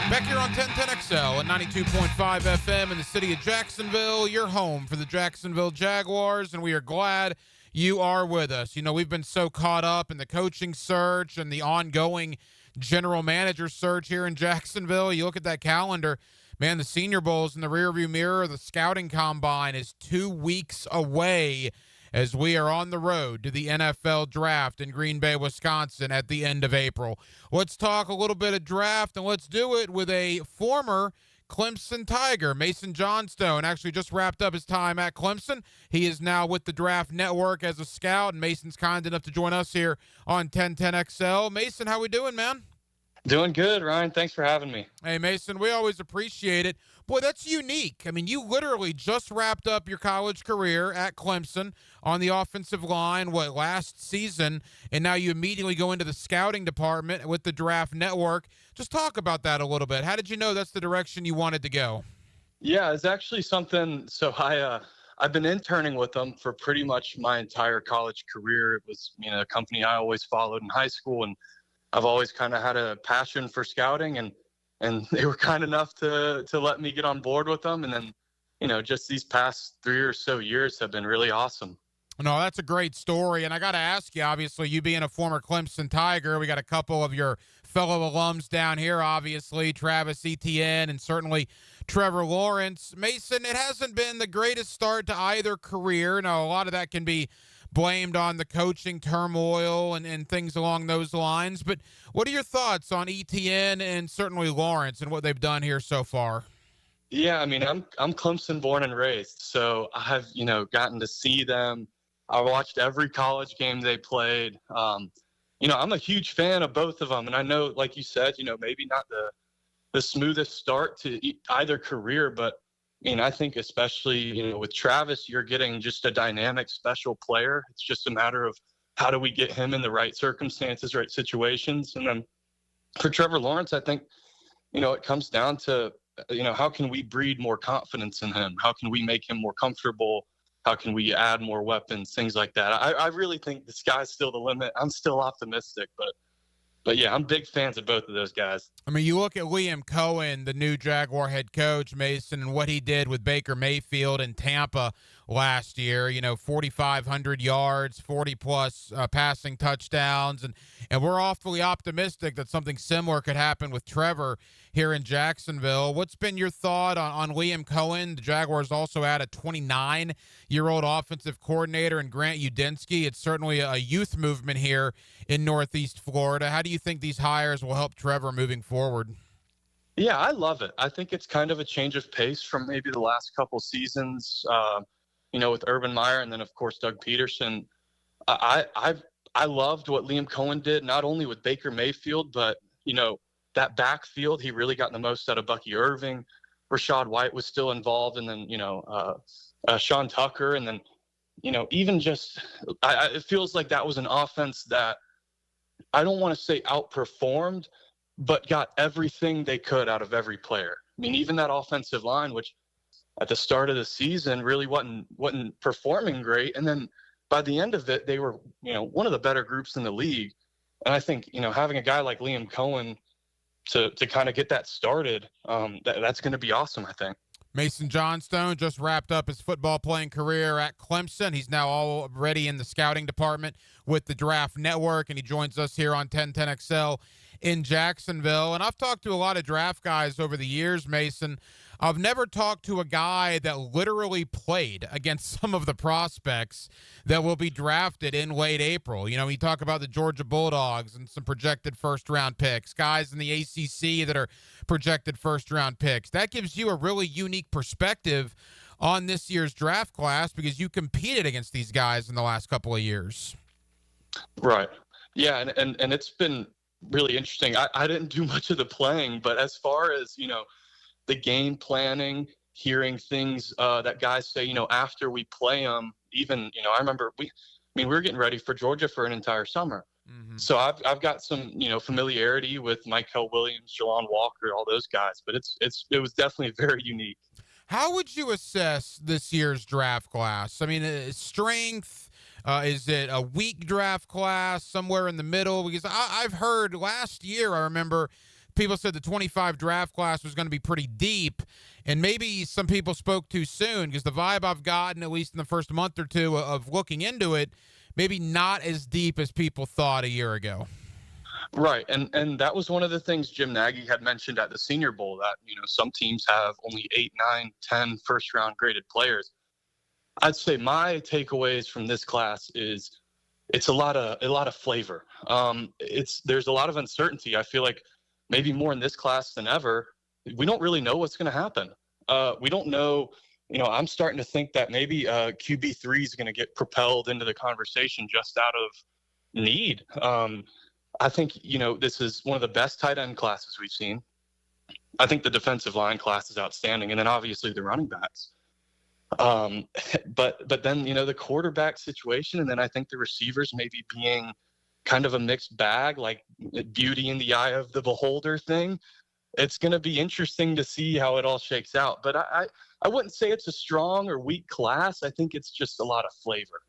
Back here on 1010XL at 92.5 FM in the city of Jacksonville, your home for the Jacksonville Jaguars, and we are glad you are with us. You know, we've been so caught up in the coaching search and the ongoing general manager search here in Jacksonville. You look at that calendar, man, the Senior Bowl's in the rearview mirror. The scouting combine is 2 weeks away as we are on the road to the NFL draft in Green Bay, Wisconsin at the end of April. Let's talk a little bit of draft, and let's do it with a former Clemson Tiger. Mason Johnstone actually just wrapped up his time at Clemson. He is now with the Draft Network as a scout, and Mason's kind enough to join us here on 1010XL. Mason, how we doing, man? Doing good, Ryan. Thanks for having me. Hey, Mason, we always appreciate it. Boy, that's unique. I mean, you literally just wrapped up your college career at Clemson on the offensive line, last season, and now you immediately go into the scouting department with the Draft Network. Just talk about that a little bit. How did you know that's the direction you wanted to go? Yeah, it's actually something. So I've been interning with them for pretty much my entire college career. It was, a company I always followed in high school, and I've always kind of had a passion for scouting. And and they were kind enough to let me get on board with them. And then, just these past 3 or so years have been really awesome. No, that's a great story. And I got to ask you, obviously, you being a former Clemson Tiger, we got a couple of your fellow alums down here, obviously, Travis Etienne and certainly Trevor Lawrence. Mason, it hasn't been the greatest start to either career. Now, a lot of that can be blamed on the coaching turmoil and things along those lines. But what are your thoughts on Etienne and certainly Lawrence and what they've done here so far? Yeah, I mean, I'm Clemson born and raised, so I've, gotten to see them. I watched every college game they played. I'm a huge fan of both of them. And I know, like you said, maybe not the smoothest start to either career, but I think especially, with Travis, you're getting just a dynamic, special player. It's just a matter of how do we get him in the right circumstances, right situations. And then for Trevor Lawrence, I think, it comes down to, how can we breed more confidence in him? How can we make him more comfortable? How can we add more weapons, things like that? I really think the sky's still the limit. I'm still optimistic, but yeah, I'm big fans of both of those guys. I mean, you look at Liam Cohen, the new Jaguar head coach, Mason, and what he did with Baker Mayfield in Tampa last year, 4,500 yards, 40-plus passing touchdowns, and we're awfully optimistic that something similar could happen with Trevor here in Jacksonville. What's been your thought on Liam Cohen? The Jaguars also had a 29-year-old offensive coordinator in Grant Udinski. It's certainly a youth movement here in Northeast Florida. How do you think these hires will help Trevor moving forward? Yeah, I love it. I think it's kind of a change of pace from maybe the last couple seasons, with Urban Meyer and then, of course, Doug Peterson. I loved what Liam Cohen did, not only with Baker Mayfield, but, that backfield, he really got the most out of Bucky Irving. Rashad White was still involved, and then, Sean Tucker. And then, even just it feels like that was an offense that I don't want to say outperformed, but got everything they could out of every player. I mean, even that offensive line, which at the start of the season really wasn't performing great. And then by the end of it, they were, one of the better groups in the league. And I think, having a guy like Liam Cohen to kind of get that started, that's going to be awesome, I think. Mason Johnstone just wrapped up his football playing career at Clemson. He's now already in the scouting department with the Draft Network, and he joins us here on 1010XL in Jacksonville. And I've talked to a lot of draft guys over the years, Mason. I've never talked to a guy that literally played against some of the prospects that will be drafted in late April. You talk about the Georgia Bulldogs and some projected first-round picks, guys in the ACC that are projected first-round picks. That gives you a really unique perspective on this year's draft class because you competed against these guys in the last couple of years. Right. Yeah, and it's been really interesting. I didn't do much of the playing, but as far as, the game planning, hearing things that guys say, after we play them, even, I remember we were getting ready for Georgia for an entire summer. Mm-hmm. So I've got some, familiarity with Michael Williams, Jelon Walker, all those guys, but it was definitely very unique. How would you assess this year's draft class? I mean, strength, is it a weak draft class, somewhere in the middle? Because I've heard last year, I remember people said the 25 draft class was going to be pretty deep, and maybe some people spoke too soon because the vibe I've gotten, at least in the first month or two of looking into it, maybe not as deep as people thought a year ago. Right, and that was one of the things Jim Nagy had mentioned at the Senior Bowl, that, some teams have only 8, 9, 10 first-round graded players. I'd say my takeaways from this class is it's a lot of flavor. There's a lot of uncertainty. I feel like maybe more in this class than ever, we don't really know what's going to happen. We don't know, I'm starting to think that maybe QB3 is going to get propelled into the conversation just out of need. I think, this is one of the best tight end classes we've seen. I think the defensive line class is outstanding. And then obviously the running backs. But then, the quarterback situation, and then I think the receivers maybe being kind of a mixed bag, like beauty in the eye of the beholder thing. It's going to be interesting to see how it all shakes out. But I wouldn't say it's a strong or weak class. I think it's just a lot of flavor.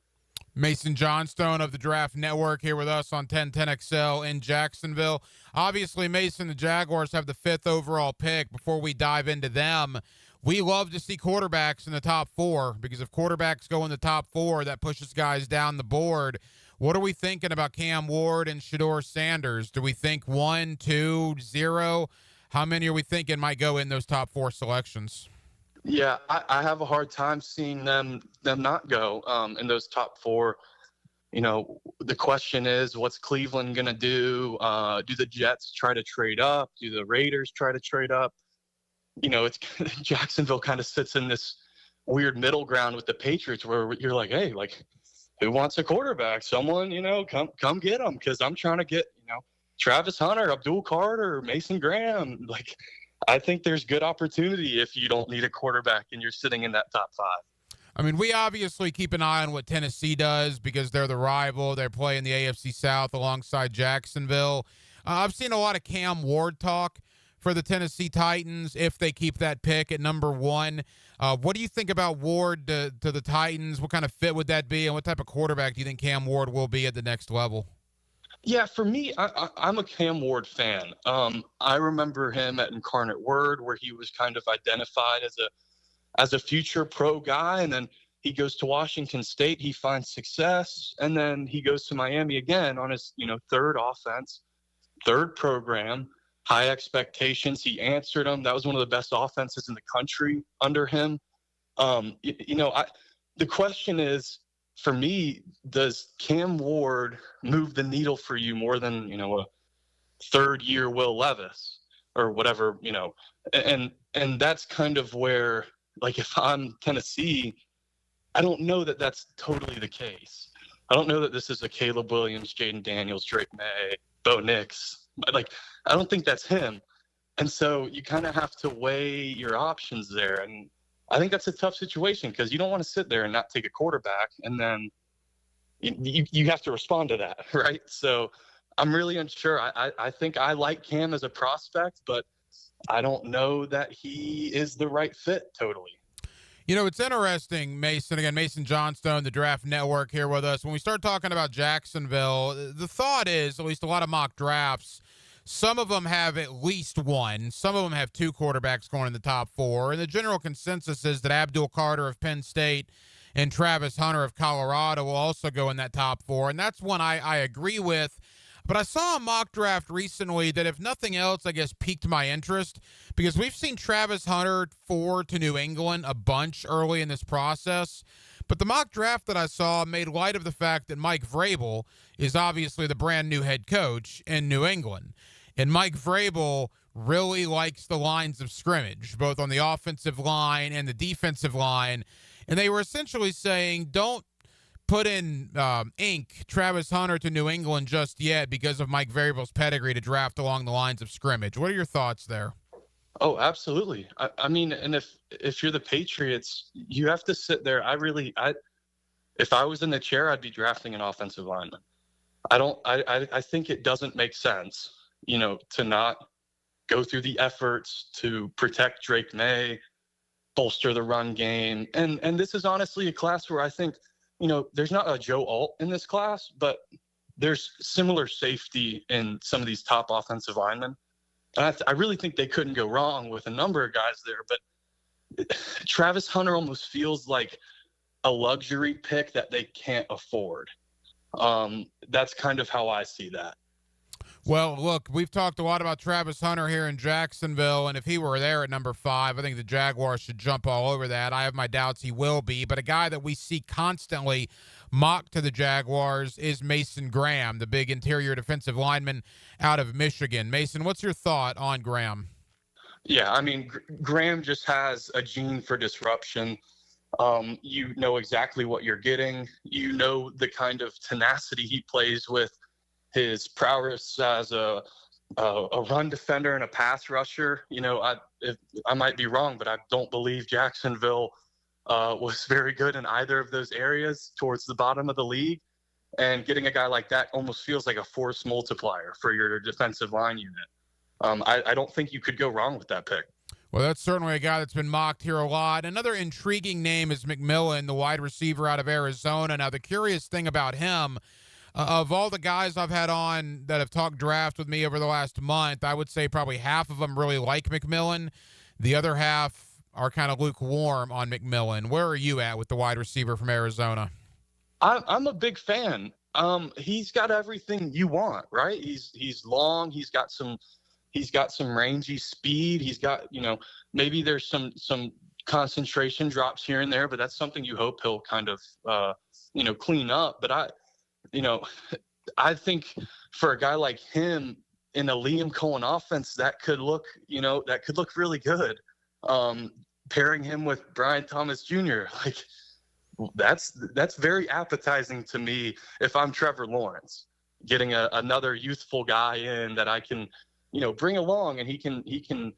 Mason Johnstone of the Draft Network here with us on 1010XL in Jacksonville. Obviously, Mason, the Jaguars have the 5th overall pick. Before we dive into them, we love to see quarterbacks in the top 4 because if quarterbacks go in the top 4, that pushes guys down the board. What are we thinking about Cam Ward and Shedeur Sanders? Do we think 1, 2, 0? How many are we thinking might go in those top 4 selections? Yeah, I have a hard time seeing them not go in those top 4. You know, the question is, what's Cleveland going to do? Do the Jets try to trade up? Do the Raiders try to trade up? You know, it's Jacksonville kind of sits in this weird middle ground with the Patriots where you're like, hey, like, who wants a quarterback? Someone, you know, come get them because I'm trying to get, you know, Travis Hunter, Abdul Carter, Mason Graham. Like, I think there's good opportunity if you don't need a quarterback and you're sitting in that top 5. I mean, we obviously keep an eye on what Tennessee does because they're the rival. They're playing the AFC South alongside Jacksonville. I've seen a lot of Cam Ward talk for the Tennessee Titans if they keep that pick at number 1. What do you think about Ward to the Titans? What kind of fit would that be, and what type of quarterback do you think Cam Ward will be at the next level? Yeah, for me, I'm a Cam Ward fan. I remember him at Incarnate Word where he was kind of identified as a future pro guy, and then he goes to Washington State, he finds success, and then he goes to Miami again on his, you know, 3rd offense, 3rd program, high expectations. He answered them. That was one of the best offenses in the country under him. The question is, for me, does Cam Ward move the needle for you more than, you know, a 3rd-year Will Levis or whatever, you know? And that's kind of where, like, if I'm Tennessee, I don't know that that's totally the case. I don't know that this is a Caleb Williams, Jaden Daniels, Drake May, Bo Nix. Like, I don't think that's him. And so you kind of have to weigh your options there. And I think that's a tough situation because you don't want to sit there and not take a quarterback, and then you have to respond to that, right? So I'm really unsure. I think I like Cam as a prospect, but I don't know that he is the right fit totally. You know, it's interesting, Mason. Again, Mason Johnstone, the Draft Network here with us. When we start talking about Jacksonville, the thought is, at least a lot of mock drafts, some of them have at least 1. Some of them have 2 quarterbacks going in the top 4. And the general consensus is that Abdul Carter of Penn State and Travis Hunter of Colorado will also go in that top 4. And that's one I agree with. But I saw a mock draft recently that, if nothing else, I guess piqued my interest because we've seen Travis Hunter 4 to New England a bunch early in this process. But the mock draft that I saw made light of the fact that Mike Vrabel is obviously the brand new head coach in New England. And Mike Vrabel really likes the lines of scrimmage, both on the offensive line and the defensive line. And they were essentially saying, don't put in Travis Hunter to New England just yet because of Mike Vrabel's pedigree to draft along the lines of scrimmage. What are your thoughts there? Oh, absolutely. I mean, and if you're the Patriots, you have to sit there. If I was in the chair, I'd be drafting an offensive lineman. I think it doesn't make sense, you know, to not go through the efforts to protect Drake May, bolster the run game. And this is honestly a class where I think, you know, there's not a Joe Alt in this class, but there's similar safety in some of these top offensive linemen. And I really think they couldn't go wrong with a number of guys there. But Travis Hunter almost feels like a luxury pick that they can't afford. That's kind of how I see that. Well, look, we've talked a lot about Travis Hunter here in Jacksonville, and if he were there at number 5, I think the Jaguars should jump all over that. I have my doubts he will be, but a guy that we see constantly mocked to the Jaguars is Mason Graham, the big interior defensive lineman out of Michigan. Mason, what's your thought on Graham? Yeah, I mean, Graham just has a gene for disruption. You know exactly what you're getting. You know the kind of tenacity he plays with, his prowess as a run defender and a pass rusher. You know, I might be wrong, but I don't believe Jacksonville was very good in either of those areas towards the bottom of the league. And getting a guy like that almost feels like a force multiplier for your defensive line unit. I don't think you could go wrong with that pick. Well, that's certainly a guy that's been mocked here a lot. Another intriguing name is McMillan, the wide receiver out of Arizona. Now, the curious thing about him, of all the guys I've had on that have talked draft with me over the last month, I would say probably half of them really like McMillan. The other half are kind of lukewarm on McMillan. Where are you at with the wide receiver from Arizona? I'm a big fan. He's got everything you want, right? He's long. He's got some rangy speed. He's got, maybe there's some concentration drops here and there, but that's something you hope he'll kind of, clean up. But I think for a guy like him in a Liam Cohen offense, that could look really good. Pairing him with Brian Thomas Jr., like that's very appetizing to me. If I'm Trevor Lawrence, getting another youthful guy in that I can, bring along, and he can,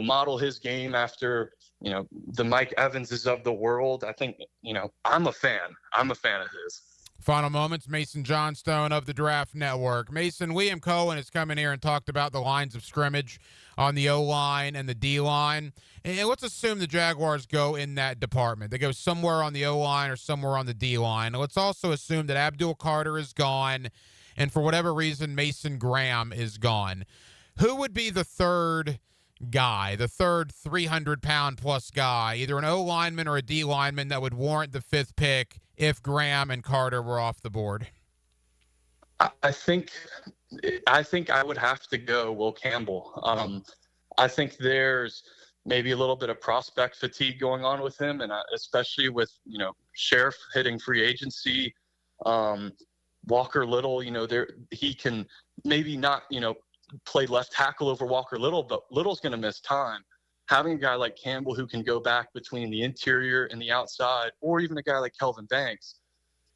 model his game after, the Mike Evanses of the world. I think, I'm a fan of his. Final moments, Mason Johnstone of the Draft Network. Mason, Liam Cohen has come in here and talked about the lines of scrimmage on the O-line and the D-line. And let's assume the Jaguars go in that department. They go somewhere on the O-line or somewhere on the D-line. Let's also assume that Abdul Carter is gone, and for whatever reason, Mason Graham is gone. Who would be the third guy, the third 300-pound-plus guy, either an O-lineman or a D-lineman that would warrant the fifth pick if Graham and Carter were off the board? I think I would have to go Will Campbell. I think there's maybe a little bit of prospect fatigue going on with him, and especially with Sheriff hitting free agency, Walker Little. He can maybe not play left tackle over Walker Little, but Little's going to miss time. Having a guy like Campbell who can go back between the interior and the outside, or even a guy like Kelvin Banks,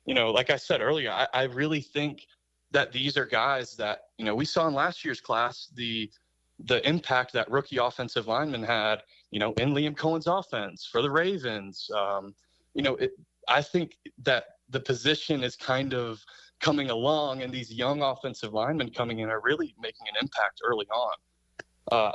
like I said earlier, I really think that these are guys that, we saw in last year's class, the impact that rookie offensive linemen had, in Liam Cohen's offense for the Ravens. I think that the position is kind of coming along, and these young offensive linemen coming in are really making an impact early on.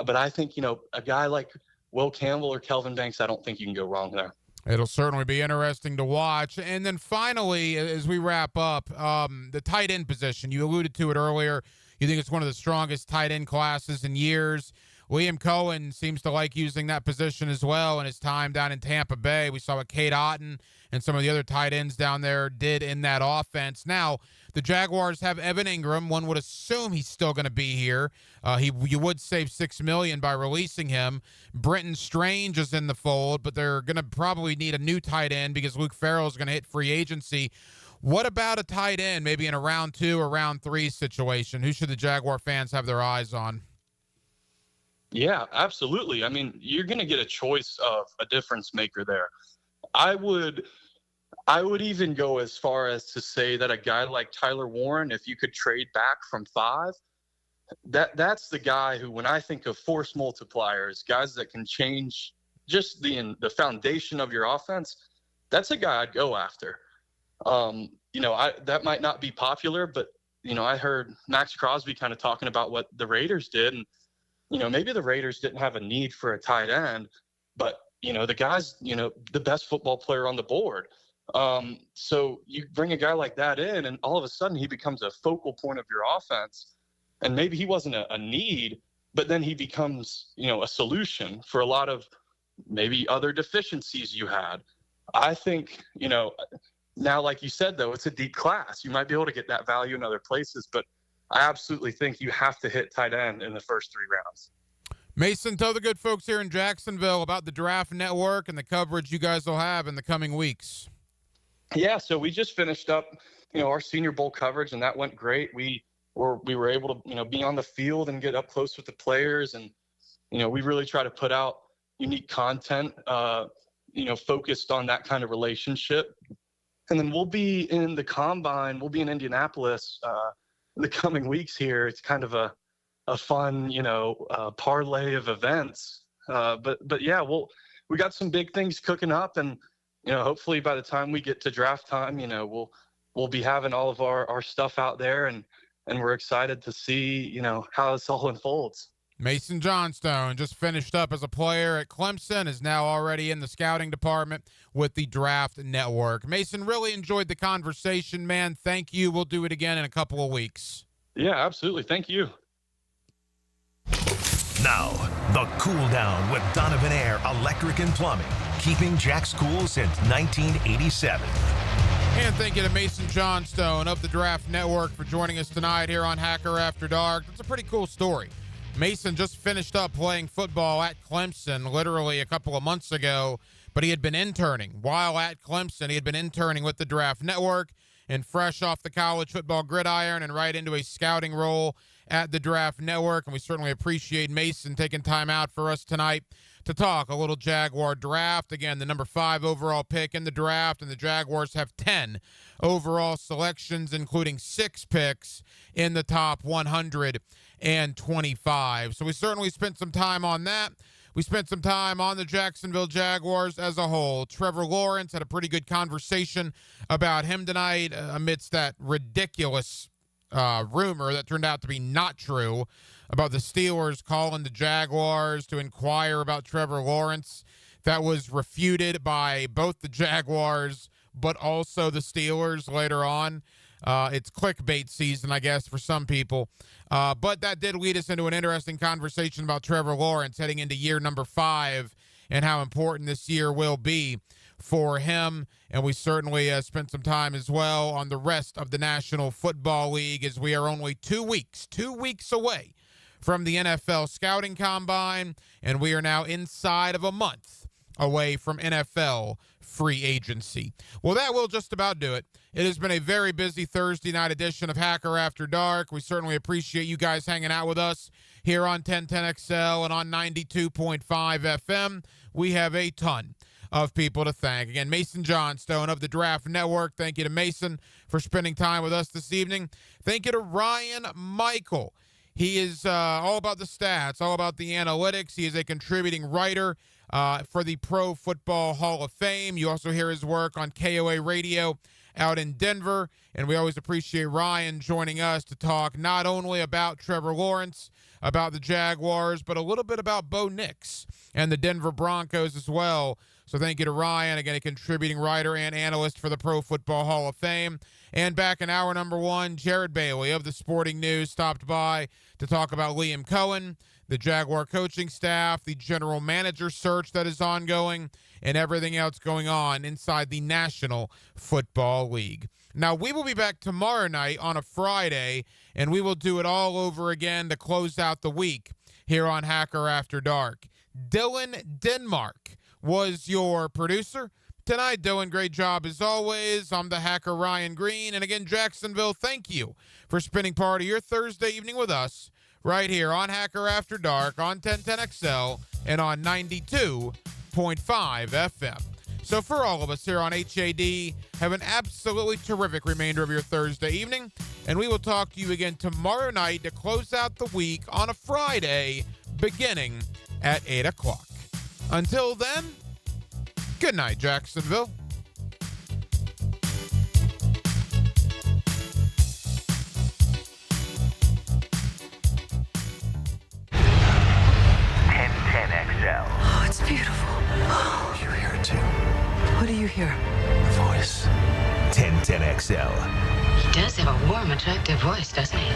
But I think, a guy like Will Campbell or Kelvin Banks, I don't think you can go wrong there. It'll certainly be interesting to watch. And then finally, as we wrap up, the tight end position, you alluded to it earlier. You think it's one of the strongest tight end classes in years. Liam Cohen seems to like using that position as well in his time down in Tampa Bay. We saw what Cade Otton and some of the other tight ends down there did in that offense. Now, the Jaguars have Evan Ingram. One would assume he's still going to be here. You would save $6 million by releasing him. Brenton Strange is in the fold, but they're going to probably need a new tight end because Luke Farrell is going to hit free agency. What about a tight end, maybe in a round 2 or round 3 situation? Who should the Jaguar fans have their eyes on? Yeah, absolutely. I mean, you're going to get a choice of a difference maker there. I would even go as far as to say that a guy like Tyler Warren, if you could trade back from 5, that's the guy who, when I think of force multipliers, guys that can change just the foundation of your offense, that's a guy I'd go after. That might not be popular, but I heard Max Crosby kind of talking about what the Raiders did, and maybe the Raiders didn't have a need for a tight end, but the guy's the best football player on the board. So you bring a guy like that in, and all of a sudden he becomes a focal point of your offense. And maybe he wasn't a need, but then he becomes a solution for a lot of maybe other deficiencies you had. I think now, like you said, though, it's a deep class. You might be able to get that value in other places, but I absolutely think you have to hit tight end in the first 3 rounds. Mason, tell the good folks here in Jacksonville about the Draft Network and the coverage you guys will have in the coming weeks. Yeah, so we just finished up, our Senior Bowl coverage, and that went great. We were able to, be on the field and get up close with the players, and we really try to put out unique content, focused on that kind of relationship. And then we'll be in the Combine. We'll be in Indianapolis in the coming weeks here. It's kind of a fun, parlay of events. But yeah, we got some big things cooking up, and hopefully by the time we get to draft time, we'll be having all of our stuff out there, and we're excited to see how this all unfolds. Mason Johnstone just finished up as a player at Clemson, is now already in the scouting department with the Draft Network. Mason, really enjoyed the conversation, man. Thank you. We'll do it again in a couple of weeks. Yeah, absolutely. Thank you. Now, the cool down with Donovan Air Electric and Plumbing, keeping Jack's cool since 1987. And thank you to Mason Johnstone of the Draft Network for joining us tonight here on Hacker After Dark. It's a pretty cool story. Mason just finished up playing football at Clemson literally a couple of months ago, but he had been interning. While at Clemson, he had been interning with the Draft Network, and fresh off the college football gridiron and right into a scouting role at the Draft Network. And we certainly appreciate Mason taking time out for us tonight to talk a little Jaguar draft. Again, the number 5 overall pick in the draft, and the Jaguars have 10 overall selections, including 6 picks in the top 125. So we certainly spent some time on that. We spent some time on the Jacksonville Jaguars as a whole. Trevor Lawrence had a pretty good conversation about him tonight amidst that ridiculous rumor that turned out to be not true about the Steelers calling the Jaguars to inquire about Trevor Lawrence. That was refuted by both the Jaguars but also the Steelers later on. It's clickbait season, I guess, for some people. But that did lead us into an interesting conversation about Trevor Lawrence heading into year number 5 and how important this year will be for him. And we certainly spent some time as well on the rest of the National Football League, as we are only 2 weeks away from the NFL Scouting Combine, and we are now inside of a month away from NFL free agency. Well, that will just about do it. It has been a very busy Thursday night edition of Hacker After Dark. We certainly appreciate you guys hanging out with us here on 1010XL and on 92.5 FM. We have a ton of people to thank. Again, Mason Johnstone of the Draft Network. Thank you to Mason for spending time with us this evening. Thank you to Ryan Michael. He is all about the stats, all about the analytics. He is a contributing writer for the Pro Football Hall of Fame. You also hear his work on KOA Radio out in Denver, and we always appreciate Ryan joining us to talk not only about Trevor Lawrence, about the Jaguars, but a little bit about Bo Nix and the Denver Broncos as well. So thank you to Ryan, again, a contributing writer and analyst for the Pro Football Hall of Fame. And back in hour number 1, Jared Bailey of the Sporting News stopped by to talk about Liam Cohen, the Jaguar coaching staff, the general manager search that is ongoing, and everything else going on inside the National Football League. Now, we will be back tomorrow night on a Friday, and we will do it all over again to close out the week here on Hacker After Dark. Dylan Denmark was your producer tonight. Dylan, great job as always. I'm the hacker Ryan Green. And again, Jacksonville, thank you for spending part of your Thursday evening with us right here on Hacker After Dark on 1010XL and on 92.5 FM. So for all of us here on HAD, have an absolutely terrific remainder of your Thursday evening. And we will talk to you again tomorrow night to close out the week on a Friday beginning at 8 o'clock. Until then, good night, Jacksonville. Oh, it's beautiful. You hear it too? What do you hear? The voice. 1010XL. He does have a warm, attractive voice, doesn't he?